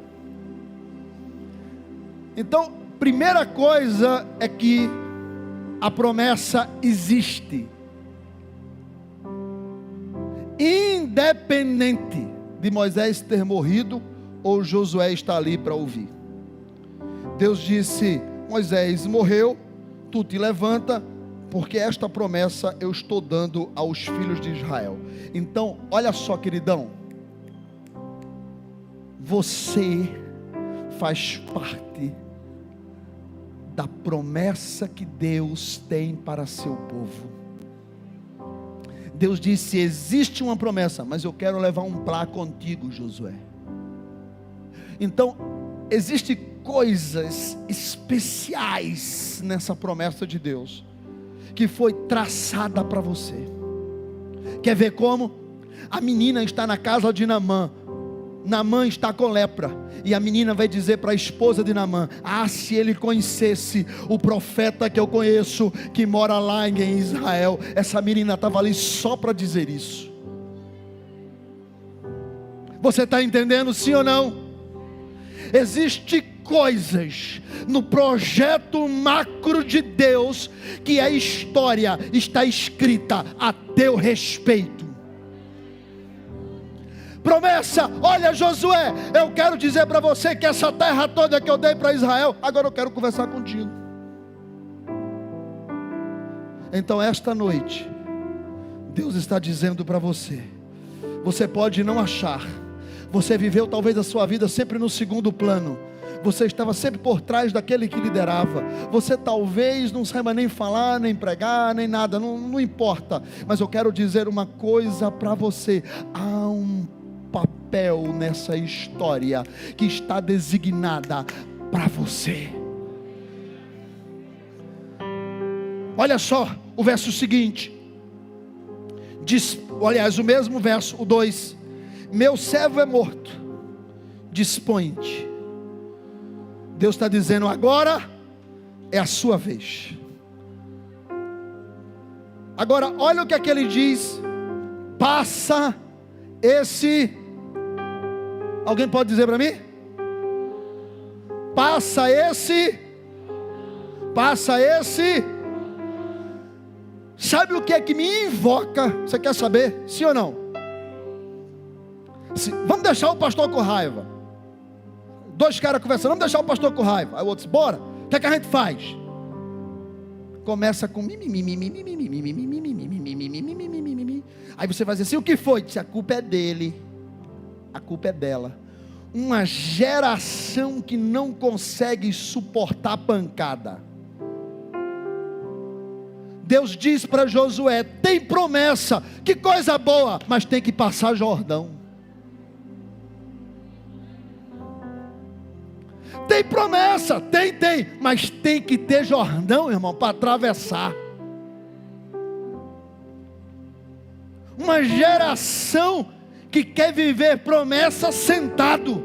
H: Então, primeira coisa é que a promessa existe, independente de Moisés ter morrido ou Josué estar ali para ouvir. Deus disse: Moisés morreu, tu te levanta, porque esta promessa eu estou dando aos filhos de Israel. Então, olha só, queridão, você faz parte da promessa que Deus tem para seu povo. Deus disse: existe uma promessa, mas eu quero levar um plá contigo, Josué. Então, existem coisas especiais nessa promessa de Deus, que foi traçada para você. Quer ver como? A menina está na casa de Naamã. Naamã está com lepra, e a menina vai dizer para a esposa de Naamã: ah, se ele conhecesse o profeta que eu conheço, que mora lá em Israel. Essa menina estava ali só para dizer isso. Você está entendendo, sim ou não? Existem coisas no projeto macro de Deus, que a história está escrita a teu respeito. Promessa: olha, Josué, eu quero dizer para você que essa terra toda que eu dei para Israel, agora eu quero conversar contigo. Então esta noite, Deus está dizendo para você: você pode não achar, você viveu talvez a sua vida sempre no segundo plano, você estava sempre por trás daquele que liderava, você talvez não saiba nem falar, nem pregar, nem nada, não importa, mas eu quero dizer uma coisa para você: há um papel nessa história que está designada para você. Olha só o verso seguinte, diz, aliás, o mesmo verso, o 2: meu servo é morto, dispõe-te. Deus está dizendo: agora é a sua vez. Agora olha o que é que ele diz: passa esse, alguém pode dizer para mim? Passa esse, sabe o que é que me invoca? Você quer saber? Sim ou não? Vamos deixar o pastor com raiva. Dois caras conversando: vamos deixar o pastor com raiva. Aí o outro: bora, o que é que a gente faz? Começa com aí você vai dizer assim: o que foi? Diz: a culpa é dele, a culpa é dela. Uma geração que não consegue suportar pancada. Deus diz para Josué: tem promessa, que coisa boa, mas tem que passar Jordão. Tem promessa, tem, mas tem que ter Jordão, irmão, para atravessar. Uma geração que quer viver promessa sentado.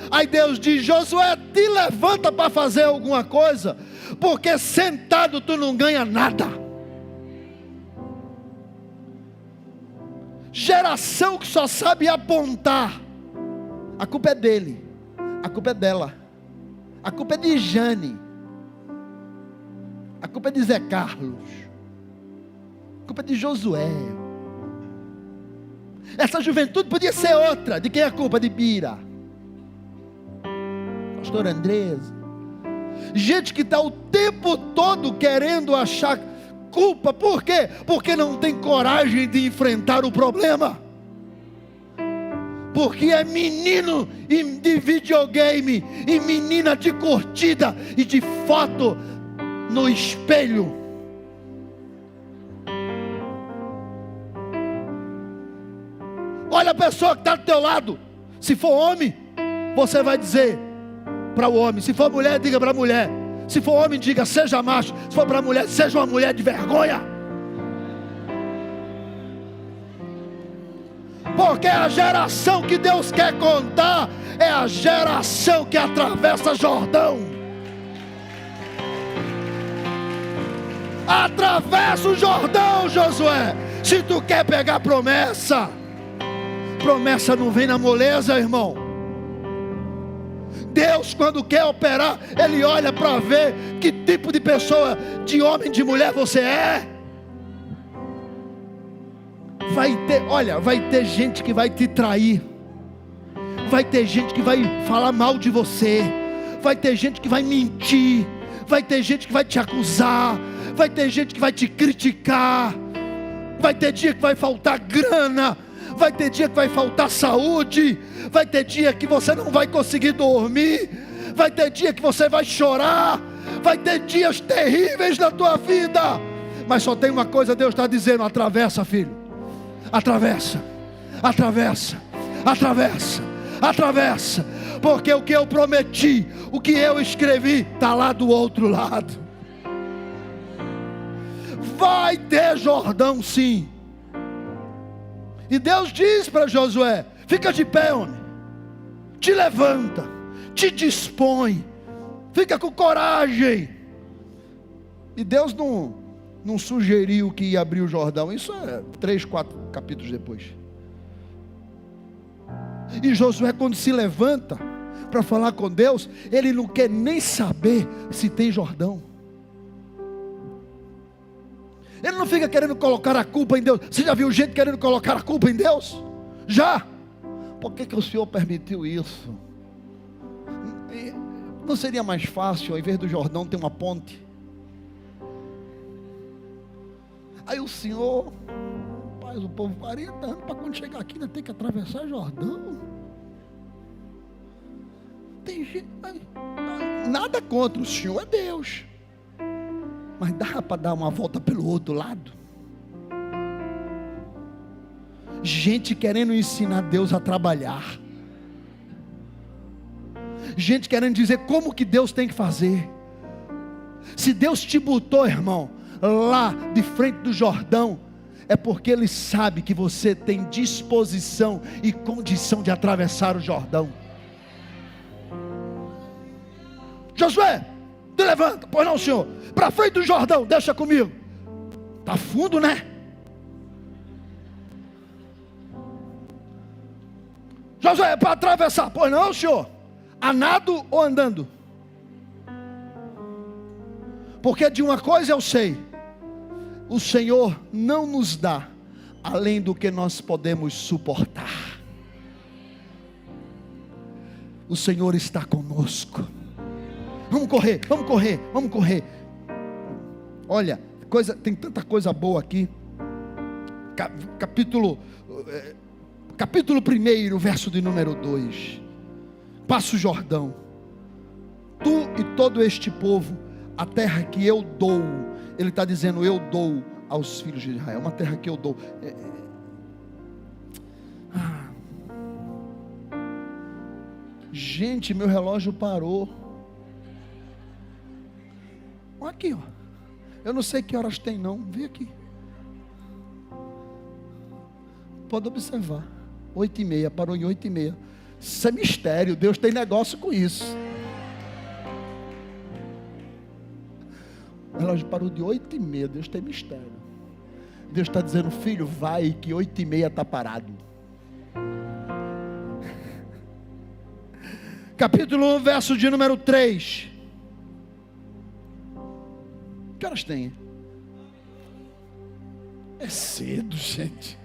H: Aí Deus diz: Josué, te levanta para fazer alguma coisa, porque sentado tu não ganha nada. Geração que só sabe apontar. A culpa é dele, a culpa é dela, a culpa é de Jane, a culpa é de Zé Carlos, a culpa é de Josué. Essa juventude podia ser outra. De quem é a culpa? De Bira, pastor Andrés. Gente que está o tempo todo querendo achar culpa. Por quê? Porque não tem coragem de enfrentar o problema. Porque é menino de videogame e menina de curtida e de foto no espelho. Olha a pessoa que está do teu lado. Se for homem, você vai dizer para o homem. Se for mulher, diga para a mulher. Se for homem, diga: seja macho. Se for para a mulher, seja uma mulher de vergonha. Porque a geração que Deus quer contar é a geração que atravessa Jordão. Atravessa o Jordão, Josué. Se tu quer pegar promessa, promessa não vem na moleza, irmão. Deus, quando quer operar, Ele olha para ver que tipo de pessoa, de homem, de mulher você é. Vai ter gente que vai te trair. Vai ter gente que vai falar mal de você. Vai ter gente que vai mentir. Vai ter gente que vai te acusar. Vai ter gente que vai te criticar. Vai ter dia que vai faltar grana. Vai ter dia que vai faltar saúde. Vai ter dia que você não vai conseguir dormir. Vai ter dia que você vai chorar. Vai ter dias terríveis na tua vida. Mas só tem uma coisa, Deus está dizendo: atravessa, filho. Atravessa, atravessa, atravessa, atravessa. Porque o que eu prometi, o que eu escrevi, está lá do outro lado. Vai ter Jordão, sim. E Deus diz para Josué: fica de pé, homem. Te levanta, te dispõe, fica com coragem. E Deus não sugeriu que ia abrir o Jordão. Isso é 3, 4 capítulos depois. E Josué, quando se levanta para falar com Deus, ele não quer nem saber se tem Jordão. Ele não fica querendo colocar a culpa em Deus. Você já viu gente querendo colocar a culpa em Deus? Já. Por que o Senhor permitiu isso? Não seria mais fácil, ao invés do Jordão, ter uma ponte? Aí o Senhor faz o povo 40 anos para quando chegar aqui ainda tem que atravessar Jordão. Tem gente, nada contra, o Senhor é Deus, mas dá para dar uma volta pelo outro lado. Gente querendo ensinar Deus a trabalhar. Gente querendo dizer como que Deus tem que fazer. Se Deus te botou, irmão, lá de frente do Jordão, é porque Ele sabe que você tem disposição e condição de atravessar o Jordão. Josué, te levanta. Pois não, Senhor. Para frente do Jordão, deixa comigo. Está fundo, né? Josué, é para atravessar. Pois não, Senhor. A nado ou andando? Porque de uma coisa eu sei: o Senhor não nos dá além do que nós podemos suportar. O Senhor está conosco. Vamos correr, vamos correr, vamos correr. Olha, tem tanta coisa boa aqui. Capítulo 1, verso de número 2. Passa o Jordão. Tu e todo este povo, a terra que eu dou. Ele está dizendo: eu dou aos filhos de Israel. Uma terra que eu dou. Gente, meu relógio parou. Olha aqui, ó. Eu não sei que horas tem não. Vem aqui. Pode observar. 8h30, parou em 8h30. Isso é mistério. Deus tem negócio com isso. O relógio parou de 8h30. Deus tem mistério. Deus está dizendo: filho, vai que 8h30 está parado. Capítulo 1, verso de número 3. Que horas tem? É cedo, gente.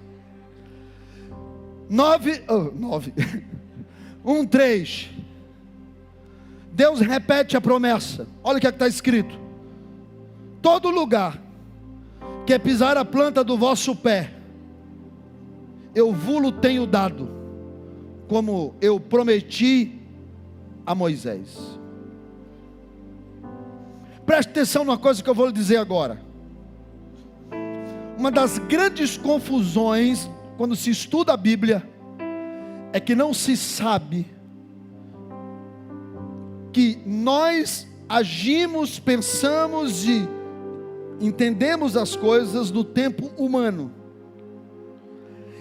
H: 9. 1:3. Deus repete a promessa. Olha o que está escrito: todo lugar que pisar a planta do vosso pé, eu vos tenho dado, como eu prometi a Moisés. Preste atenção numa coisa que eu vou lhe dizer agora. Uma das grandes confusões quando se estuda a Bíblia é que não se sabe que nós agimos, pensamos e entendemos as coisas do tempo humano.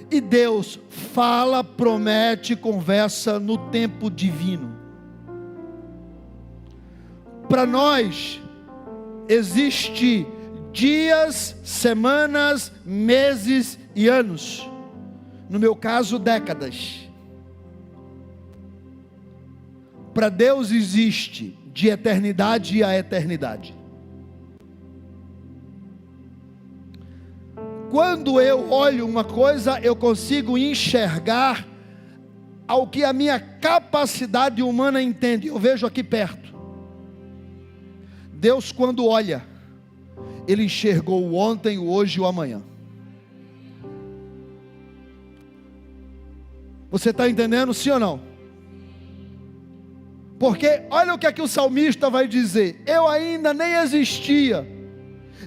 H: E Deus fala, promete, conversa no tempo divino. Para nós, existe dias, semanas, meses e anos. No meu caso, décadas. Para Deus existe de eternidade a eternidade. Quando eu olho uma coisa, eu consigo enxergar ao que a minha capacidade humana entende. Eu vejo aqui perto. Deus, quando olha, Ele enxergou o ontem, o hoje e o amanhã. Você está entendendo, sim ou não? Porque olha o que aqui o salmista vai dizer: eu ainda nem existia,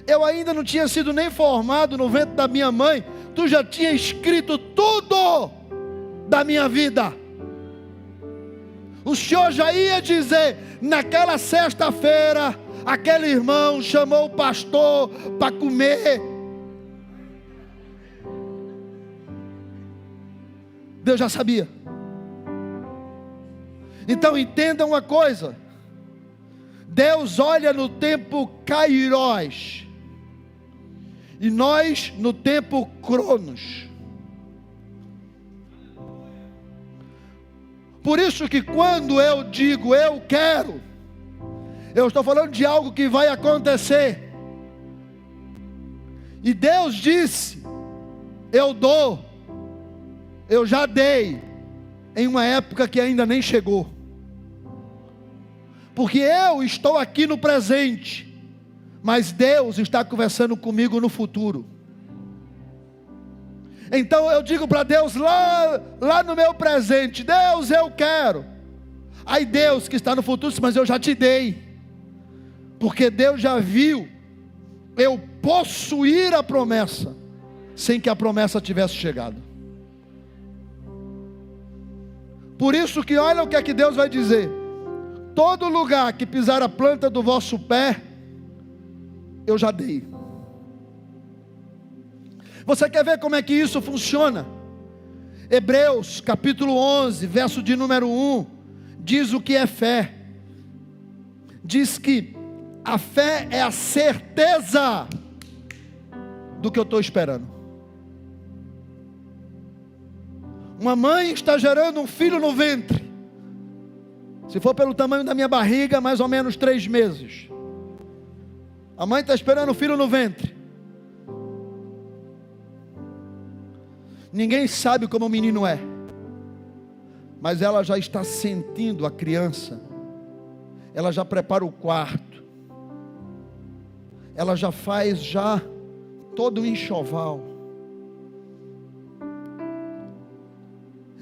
H: eu ainda não tinha sido nem formado no ventre da minha mãe, tu já tinha escrito tudo da minha vida. O Senhor já ia dizer: naquela sexta-feira, aquele irmão chamou o pastor para comer. Deus já sabia. Então entenda uma coisa: Deus olha no tempo Kairos, e nós no tempo Cronos. Por isso que quando eu digo eu quero, eu estou falando de algo que vai acontecer. E Deus disse: eu dou, eu já dei, em uma época que ainda nem chegou. Porque eu estou aqui no presente, mas Deus está conversando comigo no futuro. Então eu digo para Deus lá no meu presente: Deus, eu quero. Aí Deus que está no futuro diz: mas eu já te dei. Porque Deus já viu eu possuir a promessa, sem que a promessa tivesse chegado. Por isso que olha o que é que Deus vai dizer: todo lugar que pisar a planta do vosso pé, eu já dei. Você quer ver como é que isso funciona? Hebreus capítulo 11, verso de número 1, diz o que é fé. Diz que a fé é a certeza do que eu estou esperando. Uma mãe está gerando um filho no ventre. Se for pelo tamanho da minha barriga, mais ou menos 3 meses. A mãe está esperando o filho no ventre. Ninguém sabe como o menino é, mas ela já está sentindo a criança. Ela já prepara o quarto. Ela já faz todo o enxoval.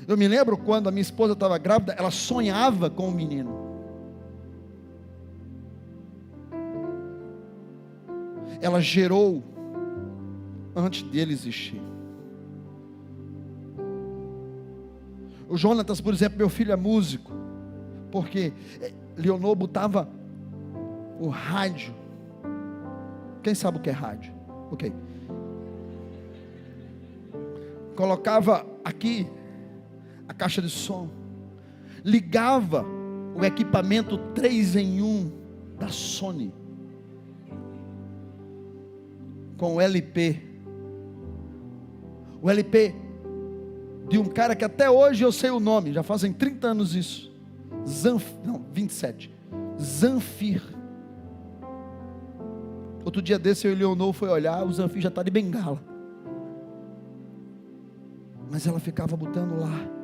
H: Eu me lembro quando a minha esposa estava grávida, ela sonhava com o menino. Ela gerou antes dele existir. O Jonatas, por exemplo, meu filho é músico, porque Leonor botava o rádio. Quem sabe o que é rádio? Ok. Colocava aqui a caixa de som, ligava o equipamento 3 em 1 da Sony com o LP de um cara que até hoje eu sei o nome, já fazem 30 anos isso, 27, Zanfir. Outro dia desse eu e Leonor foi olhar, o Zanfir já está de bengala, mas ela ficava botando lá.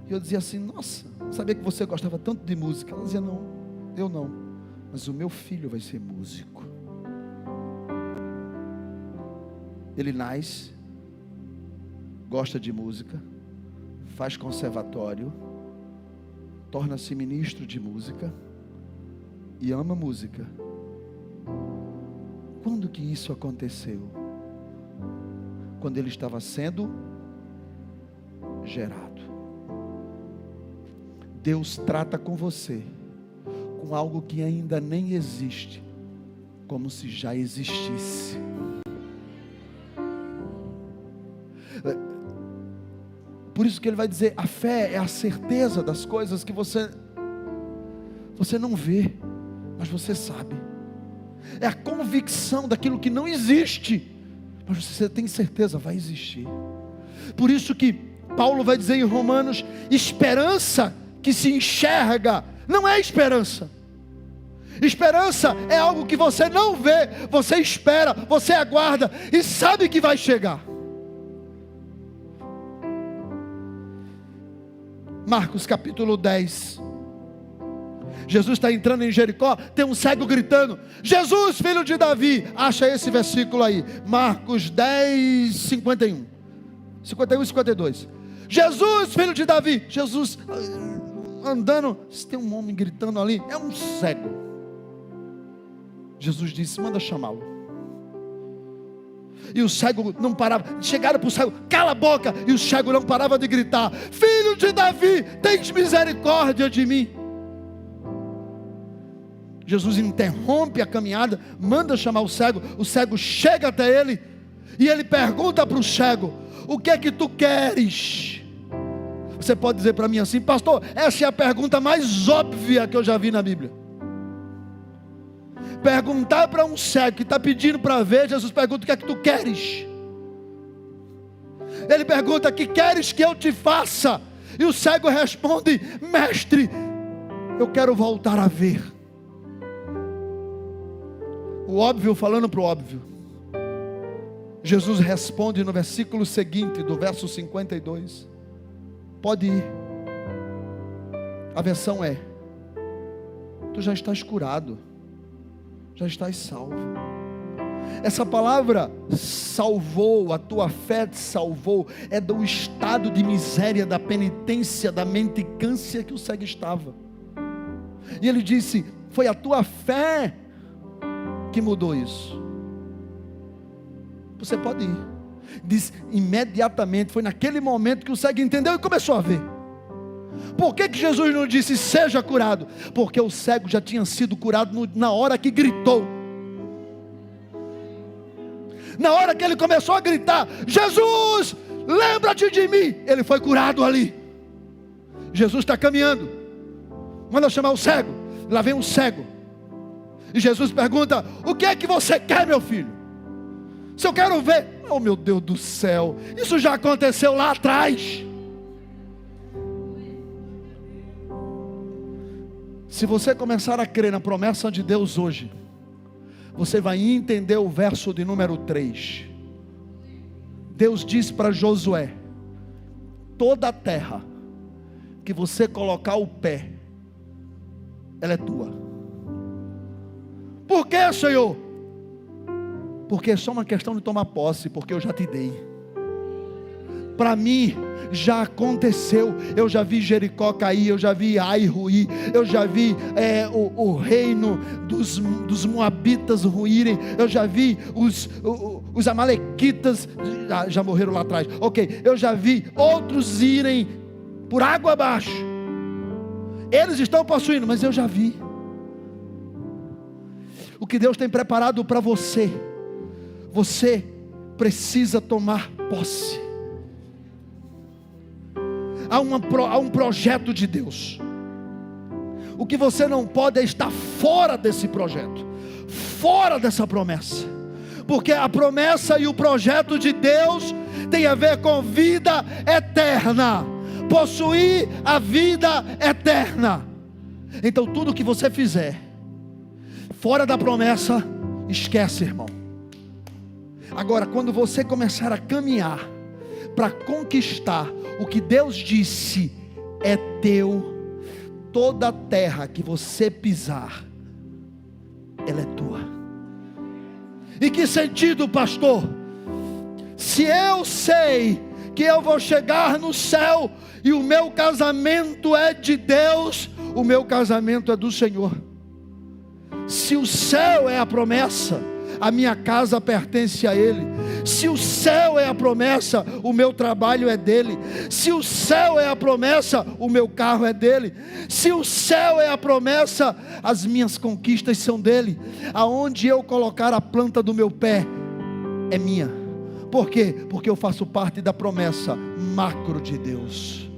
H: E eu dizia assim: nossa, sabia que você gostava tanto de música? Ela dizia: não, eu não, mas o meu filho vai ser músico. Ele nasce, gosta de música, faz conservatório, torna-se ministro de música e ama música. Quando que isso aconteceu? Quando ele estava sendo gerado. Deus trata com você com algo que ainda nem existe, como se já existisse. Por isso que ele vai dizer, a fé é a certeza das coisas que você não vê, mas você sabe. É a convicção daquilo que não existe, mas você tem certeza, vai existir. Por isso que Paulo vai dizer em Romanos, esperança que se enxerga, não é esperança. Esperança é algo que você não vê, você espera, você aguarda e sabe que vai chegar. Marcos capítulo 10. Jesus está entrando em Jericó, tem um cego gritando, Jesus, filho de Davi. Acha esse versículo aí, Marcos 10, 51 e 52. Jesus, filho de Davi. Jesus andando, tem um homem gritando ali, é um cego. Jesus disse, manda chamá-lo. E o cego não parava. Chegaram para o cego, cala a boca. E o cego não parava de gritar, filho de Davi, tens misericórdia de mim. Jesus interrompe a caminhada, manda chamar o cego chega até ele, e ele pergunta para o cego, o que é que tu queres? Você pode dizer para mim assim, pastor, essa é a pergunta mais óbvia que eu já vi na Bíblia. Perguntar para um cego que está pedindo para ver, Jesus pergunta, o que é que tu queres? Ele pergunta, que queres que eu te faça? E o cego responde, mestre, eu quero voltar a ver. O óbvio falando para o óbvio. Jesus responde no versículo seguinte, do verso 52. Pode ir. A versão é, tu já estás curado, já estás salvo. Essa palavra salvou, a tua fé te salvou, é do estado de miséria, da penitência, da mendicância que o cego estava. E ele disse, foi a tua fé que mudou isso. Você pode ir. Diz, imediatamente, foi naquele momento que o cego entendeu e começou a ver. Por que Jesus não disse seja curado? Porque o cego já tinha sido curado na hora que gritou. Na hora que ele começou a gritar, Jesus, lembra-te de mim, ele foi curado ali. Jesus está caminhando, manda chamar o cego. Lá vem um cego, e Jesus pergunta, o que é que você quer, meu filho? Se eu quero ver, oh meu Deus do céu, isso já aconteceu lá atrás. Se você começar a crer na promessa de Deus hoje, você vai entender o verso de número 3. Deus diz para Josué, toda a terra que você colocar o pé, ela é tua. Por que, Senhor? Porque é só uma questão de tomar posse, porque eu já te dei. Para mim já aconteceu. Eu já vi Jericó cair, eu já vi Ai ruir, eu já vi o reino dos Moabitas ruírem, eu já vi os Amalequitas, já morreram lá atrás, ok, eu já vi outros irem por água abaixo. Eles estão possuindo, mas eu já vi. O que Deus tem preparado para você, você precisa tomar posse. Há um projeto de Deus. O que você não pode é estar fora desse projeto, fora dessa promessa, porque a promessa e o projeto de Deus tem a ver com vida eterna, possuir a vida eterna. Então tudo que você fizer fora da promessa, esquece, irmão. Agora, quando você começar a caminhar para conquistar o que Deus disse é teu, toda a terra que você pisar, ela é tua. Em que sentido, pastor? Se eu sei que eu vou chegar no céu e o meu casamento é de Deus, o meu casamento é do Senhor. Se o céu é a promessa, a minha casa pertence a Ele. Se o céu é a promessa, o meu trabalho é dele. Se o céu é a promessa, o meu carro é dele. Se o céu é a promessa, as minhas conquistas são dele. Aonde eu colocar a planta do meu pé, é minha. Por quê? Porque eu faço parte da promessa macro de Deus.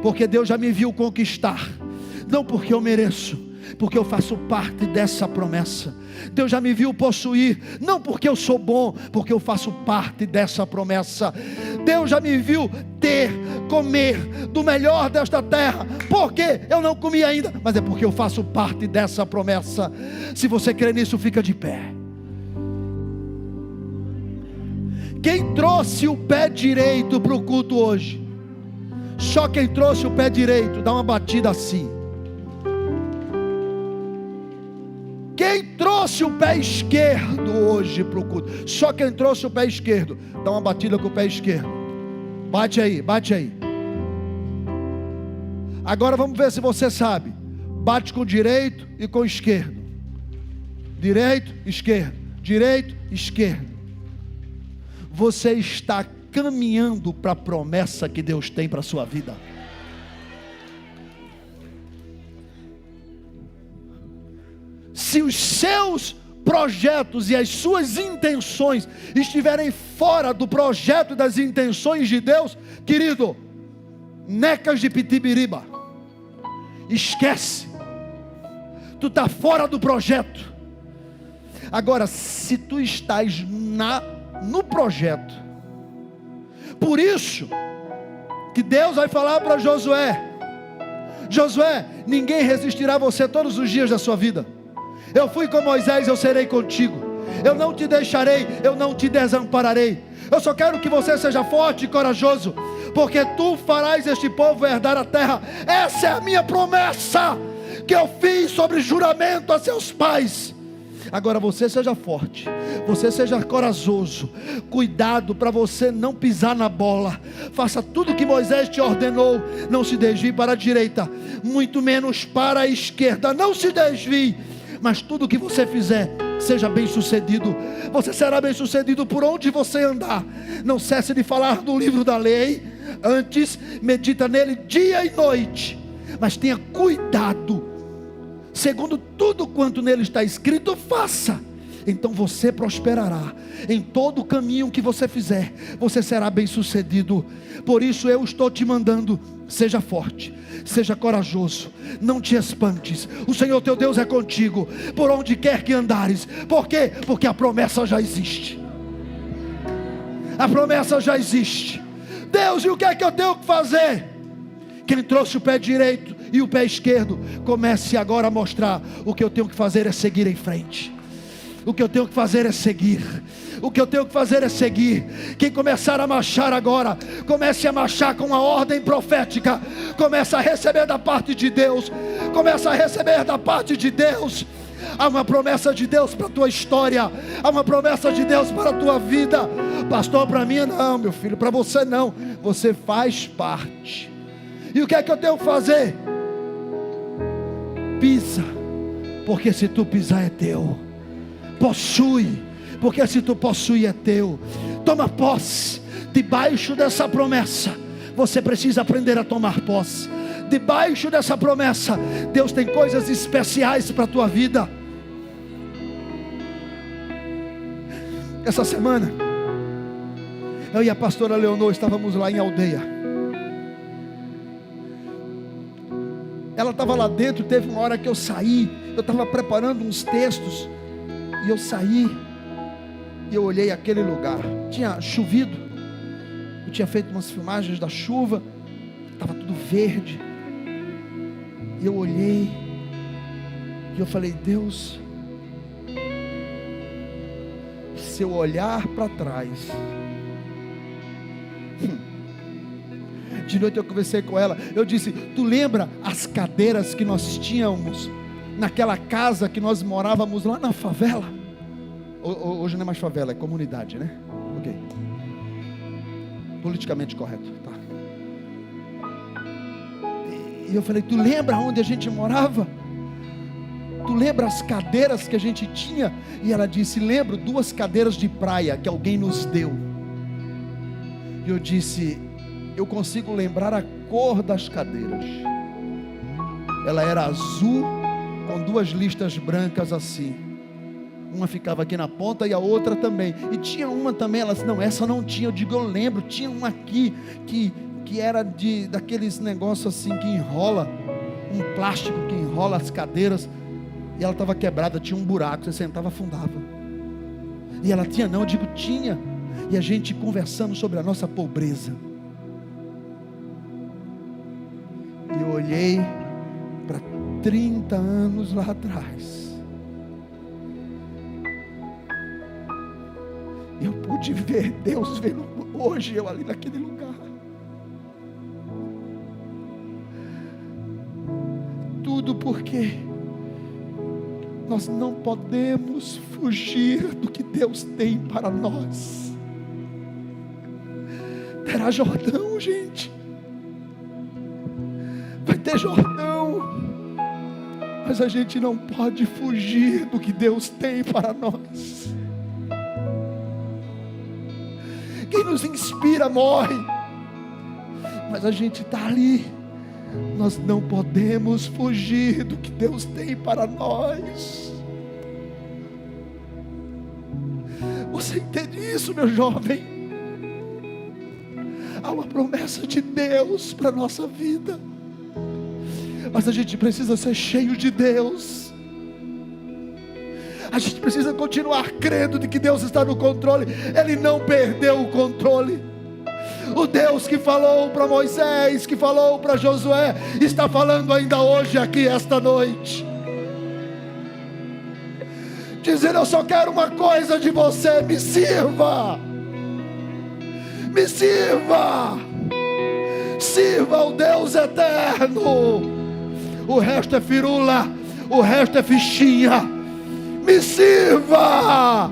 H: Porque Deus já me viu conquistar, não porque eu mereço, porque eu faço parte dessa promessa. Deus já me viu possuir, não porque eu sou bom, porque eu faço parte dessa promessa. Deus já me viu comer do melhor desta terra, porque eu não comi ainda, mas é porque eu faço parte dessa promessa. Se você crê nisso, fica de pé. Quem trouxe o pé direito para o culto hoje? Só quem trouxe o pé direito, dá uma batida assim. Quem trouxe o pé esquerdo hoje para o culto? Só quem trouxe o pé esquerdo, dá uma batida com o pé esquerdo. Bate aí, bate aí. Agora vamos ver se você sabe. Bate com o direito e com o esquerdo. Direito, esquerdo. Direito, esquerdo. Você está caminhando para a promessa que Deus tem para a sua vida. Se os seus projetos e as suas intenções estiverem fora do projeto e das intenções de Deus, querido, necas de pitibiriba, esquece, tu está fora do projeto. Agora, se tu estás no projeto, por isso que Deus vai falar para Josué: Josué, ninguém resistirá a você todos os dias da sua vida. Eu fui com Moisés, eu serei contigo. Eu não te deixarei, eu não te desampararei. Eu só quero que você seja forte e corajoso, porque tu farás este povo herdar a terra. Essa é a minha promessa que eu fiz sobre juramento a seus pais. Agora você seja forte, você seja corajoso. Cuidado para você não pisar na bola. Faça tudo que Moisés te ordenou. Não se desvie para a direita, muito menos para a esquerda. Não se desvie, mas tudo que você fizer, seja bem sucedido. Você será bem sucedido por onde você andar. Não cesse de falar do livro da lei. Antes, medita nele dia e noite. Mas tenha cuidado, segundo tudo quanto nele está escrito, faça. Então você prosperará em todo o caminho que você fizer. Você será bem sucedido. Por isso eu estou te mandando: seja forte, seja corajoso, não te espantes. O Senhor teu Deus é contigo por onde quer que andares. Por quê? Porque a promessa já existe. A promessa já existe. Deus, e o que é que eu tenho que fazer? Quem trouxe o pé direito e o pé esquerdo, comece agora a mostrar. O que eu tenho que fazer é seguir em frente. O que eu tenho que fazer é seguir. O que eu tenho que fazer é seguir. Quem começar a marchar agora, comece a marchar com uma ordem profética. Comece a receber da parte de Deus. Comece a receber da parte de Deus. Há uma promessa de Deus para a tua história. Há uma promessa de Deus para a tua vida. Pastor, para mim não, meu filho. Para você não. Você faz parte. E o que é que eu tenho que fazer? Pisa, porque se tu pisar é teu. Possui, porque se tu possui é teu. Toma posse. Debaixo dessa promessa, você precisa aprender a tomar posse. Debaixo dessa promessa, Deus tem coisas especiais para a tua vida. Essa semana, eu e a pastora Leonor estávamos lá em Aldeia. Ela estava lá dentro. Teve uma hora que eu saí. Eu estava preparando uns textos, e eu saí, e eu olhei aquele lugar. Tinha chovido. Eu tinha feito umas filmagens da chuva. Estava tudo verde. E eu olhei, e eu falei: Deus, se eu olhar para trás. De noite eu conversei com ela. Eu disse: tu lembra as cadeiras que nós tínhamos naquela casa que nós morávamos lá na favela? Hoje não é mais favela, é comunidade, né? Ok. Politicamente correto, tá? E eu falei: tu lembra onde a gente morava? Tu lembra as cadeiras que a gente tinha? E ela disse: lembro, 2 cadeiras de praia que alguém nos deu. E eu disse: eu consigo lembrar a cor das cadeiras. Ela era azul, com 2 listas brancas assim. Uma ficava aqui na ponta e a outra também. E tinha uma também, ela disse, não, essa não tinha. Eu digo, eu lembro, tinha uma aqui que era daqueles negócios assim que enrola, um plástico que enrola as cadeiras. E ela estava quebrada, tinha um buraco, você sentava, afundava. E ela tinha não, eu digo, tinha. E a gente conversando sobre a nossa pobreza. E eu olhei para 30 anos lá atrás. Eu pude ver Deus vendo hoje eu ali naquele lugar. Tudo porque nós não podemos fugir do que Deus tem para nós. Terá Jordão, gente. Vai ter Jordão. Mas a gente não pode fugir do que Deus tem para nós. Quem nos inspira morre. Mas a gente está ali. Nós não podemos fugir do que Deus tem para nós. Você entende isso, meu jovem? Há uma promessa de Deus para a nossa vida. Mas a gente precisa ser cheio de Deus. A gente precisa continuar crendo de que Deus está no controle. Ele não perdeu o controle. O Deus que falou para Moisés, que falou para Josué, está falando ainda hoje aqui, esta noite. Dizendo, eu só quero uma coisa de você, me sirva. Me sirva. Sirva o Deus eterno. O resto é firula, o resto é fichinha. Me sirva.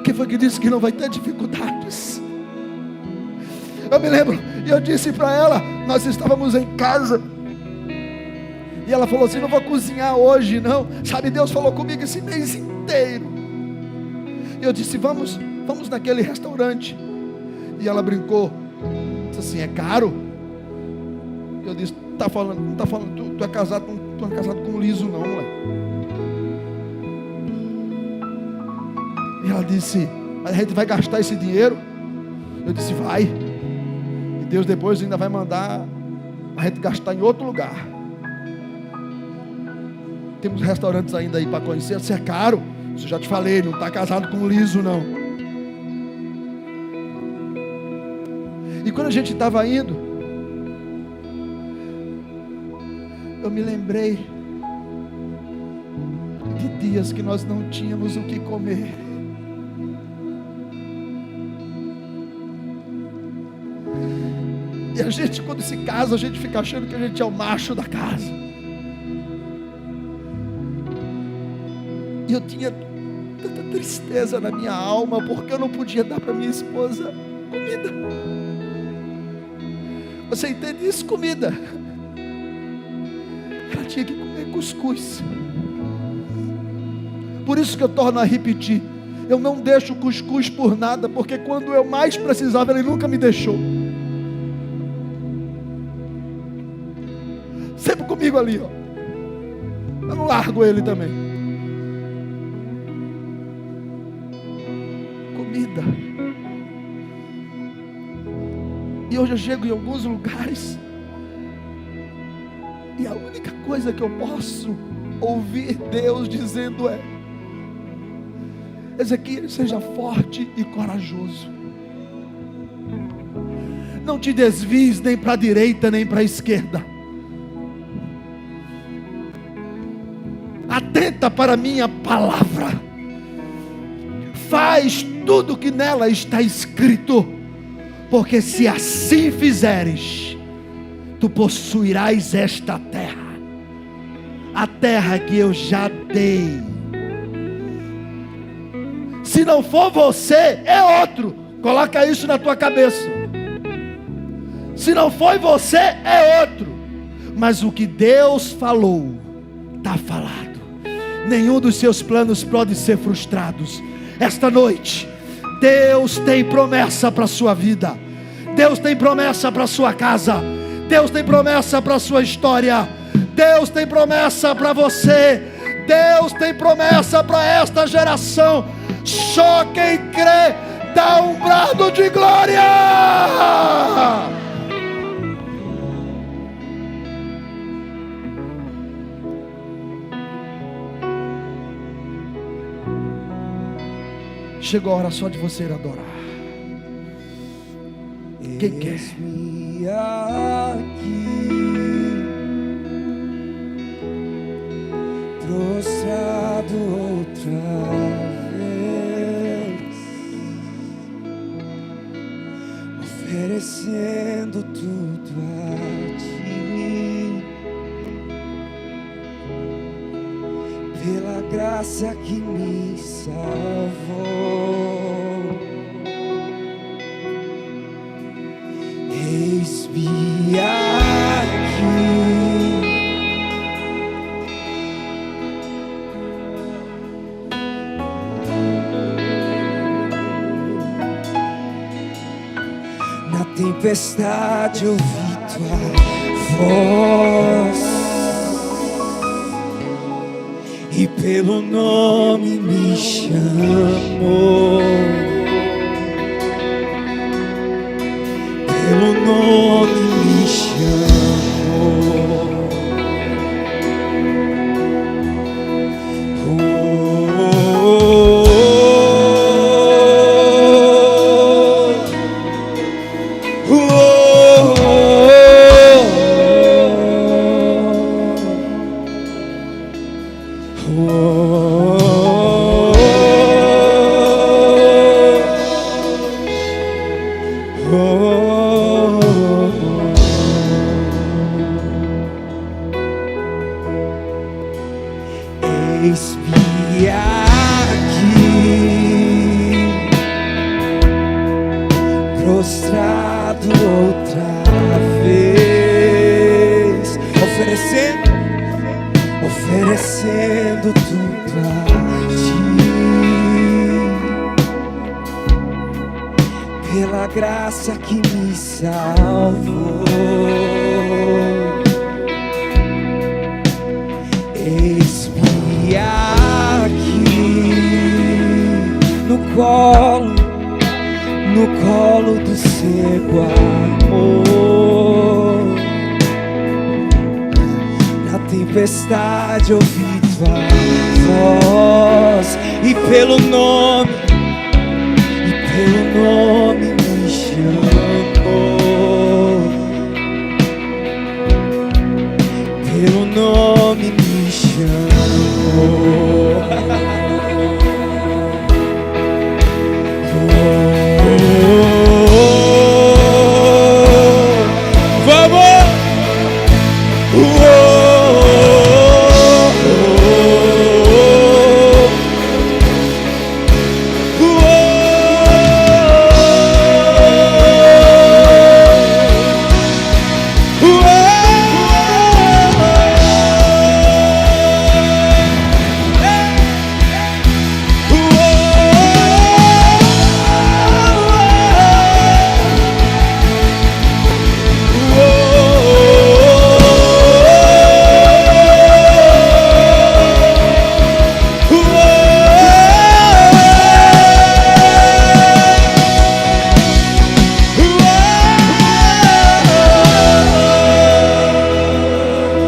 H: Quem foi que disse que não vai ter dificuldades? Eu me lembro, e eu disse para ela, nós estávamos em casa, e ela falou assim, não vou cozinhar hoje não. Sabe, Deus falou comigo esse mês inteiro. E eu disse, vamos naquele restaurante. E ela brincou, disse assim, é caro? Eu disse, não tá falando, tu é casado, tu não é casado com o liso não, ué. E ela disse, mas a gente vai gastar esse dinheiro? Eu disse, vai. E Deus depois ainda vai mandar a gente gastar em outro lugar. Temos restaurantes ainda aí para conhecer. Se é caro, isso já te falei, não está casado com o liso não. E quando a gente estava indo, eu me lembrei de dias que nós não tínhamos o que comer. E a gente, quando se casa, a gente fica achando que a gente é o macho da casa. E eu tinha tanta tristeza na minha alma, porque eu não podia dar para minha esposa comida. Você entende isso? Comida. Ela tinha que comer cuscuz. Por isso que eu torno a repetir. Eu não deixo cuscuz por nada, porque quando eu mais precisava, ele nunca me deixou. Sempre comigo ali, ó. Eu não largo ele também. Comida. E hoje eu chego em alguns lugares e a única coisa que eu posso ouvir Deus dizendo é: Ezequiel, seja forte e corajoso. Não te desvies nem para a direita nem para a esquerda. Atenta para a minha palavra. Faz tudo que nela está escrito. Porque se assim fizeres, tu possuirás esta terra. A terra que eu já dei. Se não for você, é outro. Coloca isso na tua cabeça. Se não foi você, é outro. Mas o que Deus falou, está falado. Nenhum dos seus planos pode ser frustrados. Esta noite, Deus tem promessa para a sua vida. Deus tem promessa para a sua casa. Deus tem promessa para a sua história. Deus tem promessa para você. Deus tem promessa para esta geração. Só quem crê dá um brado de glória. Chegou a hora só de você ir adorar. Quem quer?
G: Eis-me aqui, prostrado outra vez, oferecendo tudo a ti, pela graça que me salvou. Eis-me aqui, na tempestade ouvi tua voz e pelo nome me chamou. Pelo nome me chamou. Eis-me aqui, prostrado outra vez, oferecendo tudo a ti, pela graça que me salvou. Eis-me aqui no colo do seu amor. Na tempestade ouvi tua voz e pelo nome me chamou. Pelo nome me chamou.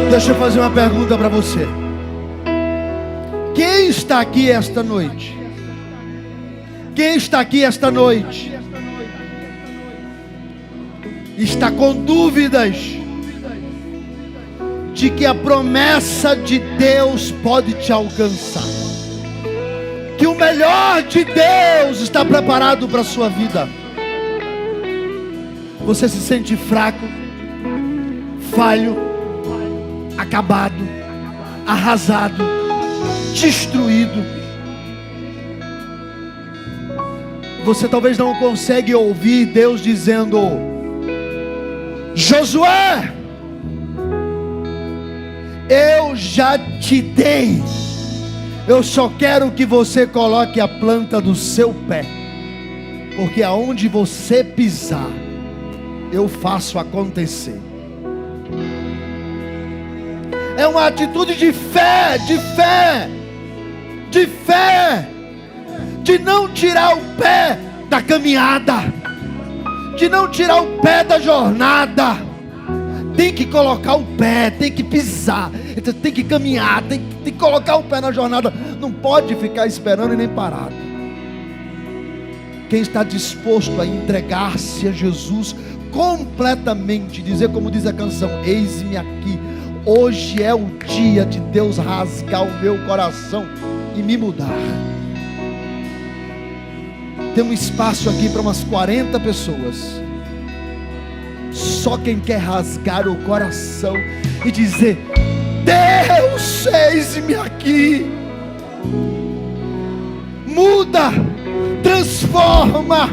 H: Deixa eu fazer uma pergunta para você. Quem está aqui esta noite? Quem está aqui esta noite? Está com dúvidas de que a promessa de Deus pode te alcançar, que o melhor de Deus está preparado para a sua vida. Você se sente fraco, falho, acabado, arrasado, destruído. Você talvez não consegue ouvir Deus dizendo: Josué, eu já te dei, eu só quero que você coloque a planta do seu pé, porque aonde você pisar, eu faço acontecer. É uma atitude de fé, de fé, de fé, de não tirar o pé da caminhada, de não tirar o pé da jornada. Tem que colocar o pé, tem que pisar, tem que caminhar, tem que colocar o pé na jornada. Não pode ficar esperando e nem parado. Quem está disposto a entregar-se a Jesus completamente, dizer como diz a canção: eis-me aqui. Hoje é o dia de Deus rasgar o meu coração e me mudar. Tem um espaço aqui para umas 40 pessoas. Só quem quer rasgar o coração e dizer: Deus, eis-me aqui. Muda, transforma,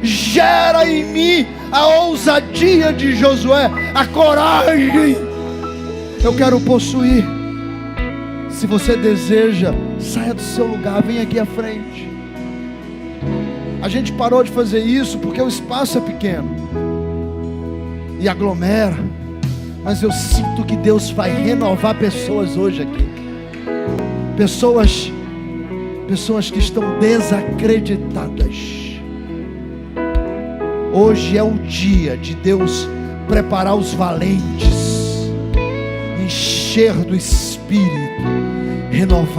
H: gera em mim a ousadia de Josué, a coragem. Eu quero possuir. Se você deseja, saia do seu lugar, vem aqui à frente. A gente parou de fazer isso porque o espaço é pequeno e aglomera, mas eu sinto que Deus vai renovar pessoas hoje aqui. Pessoas que estão desacreditadas. Hoje é o dia de Deus preparar os valentes, encher do Espírito, renovar.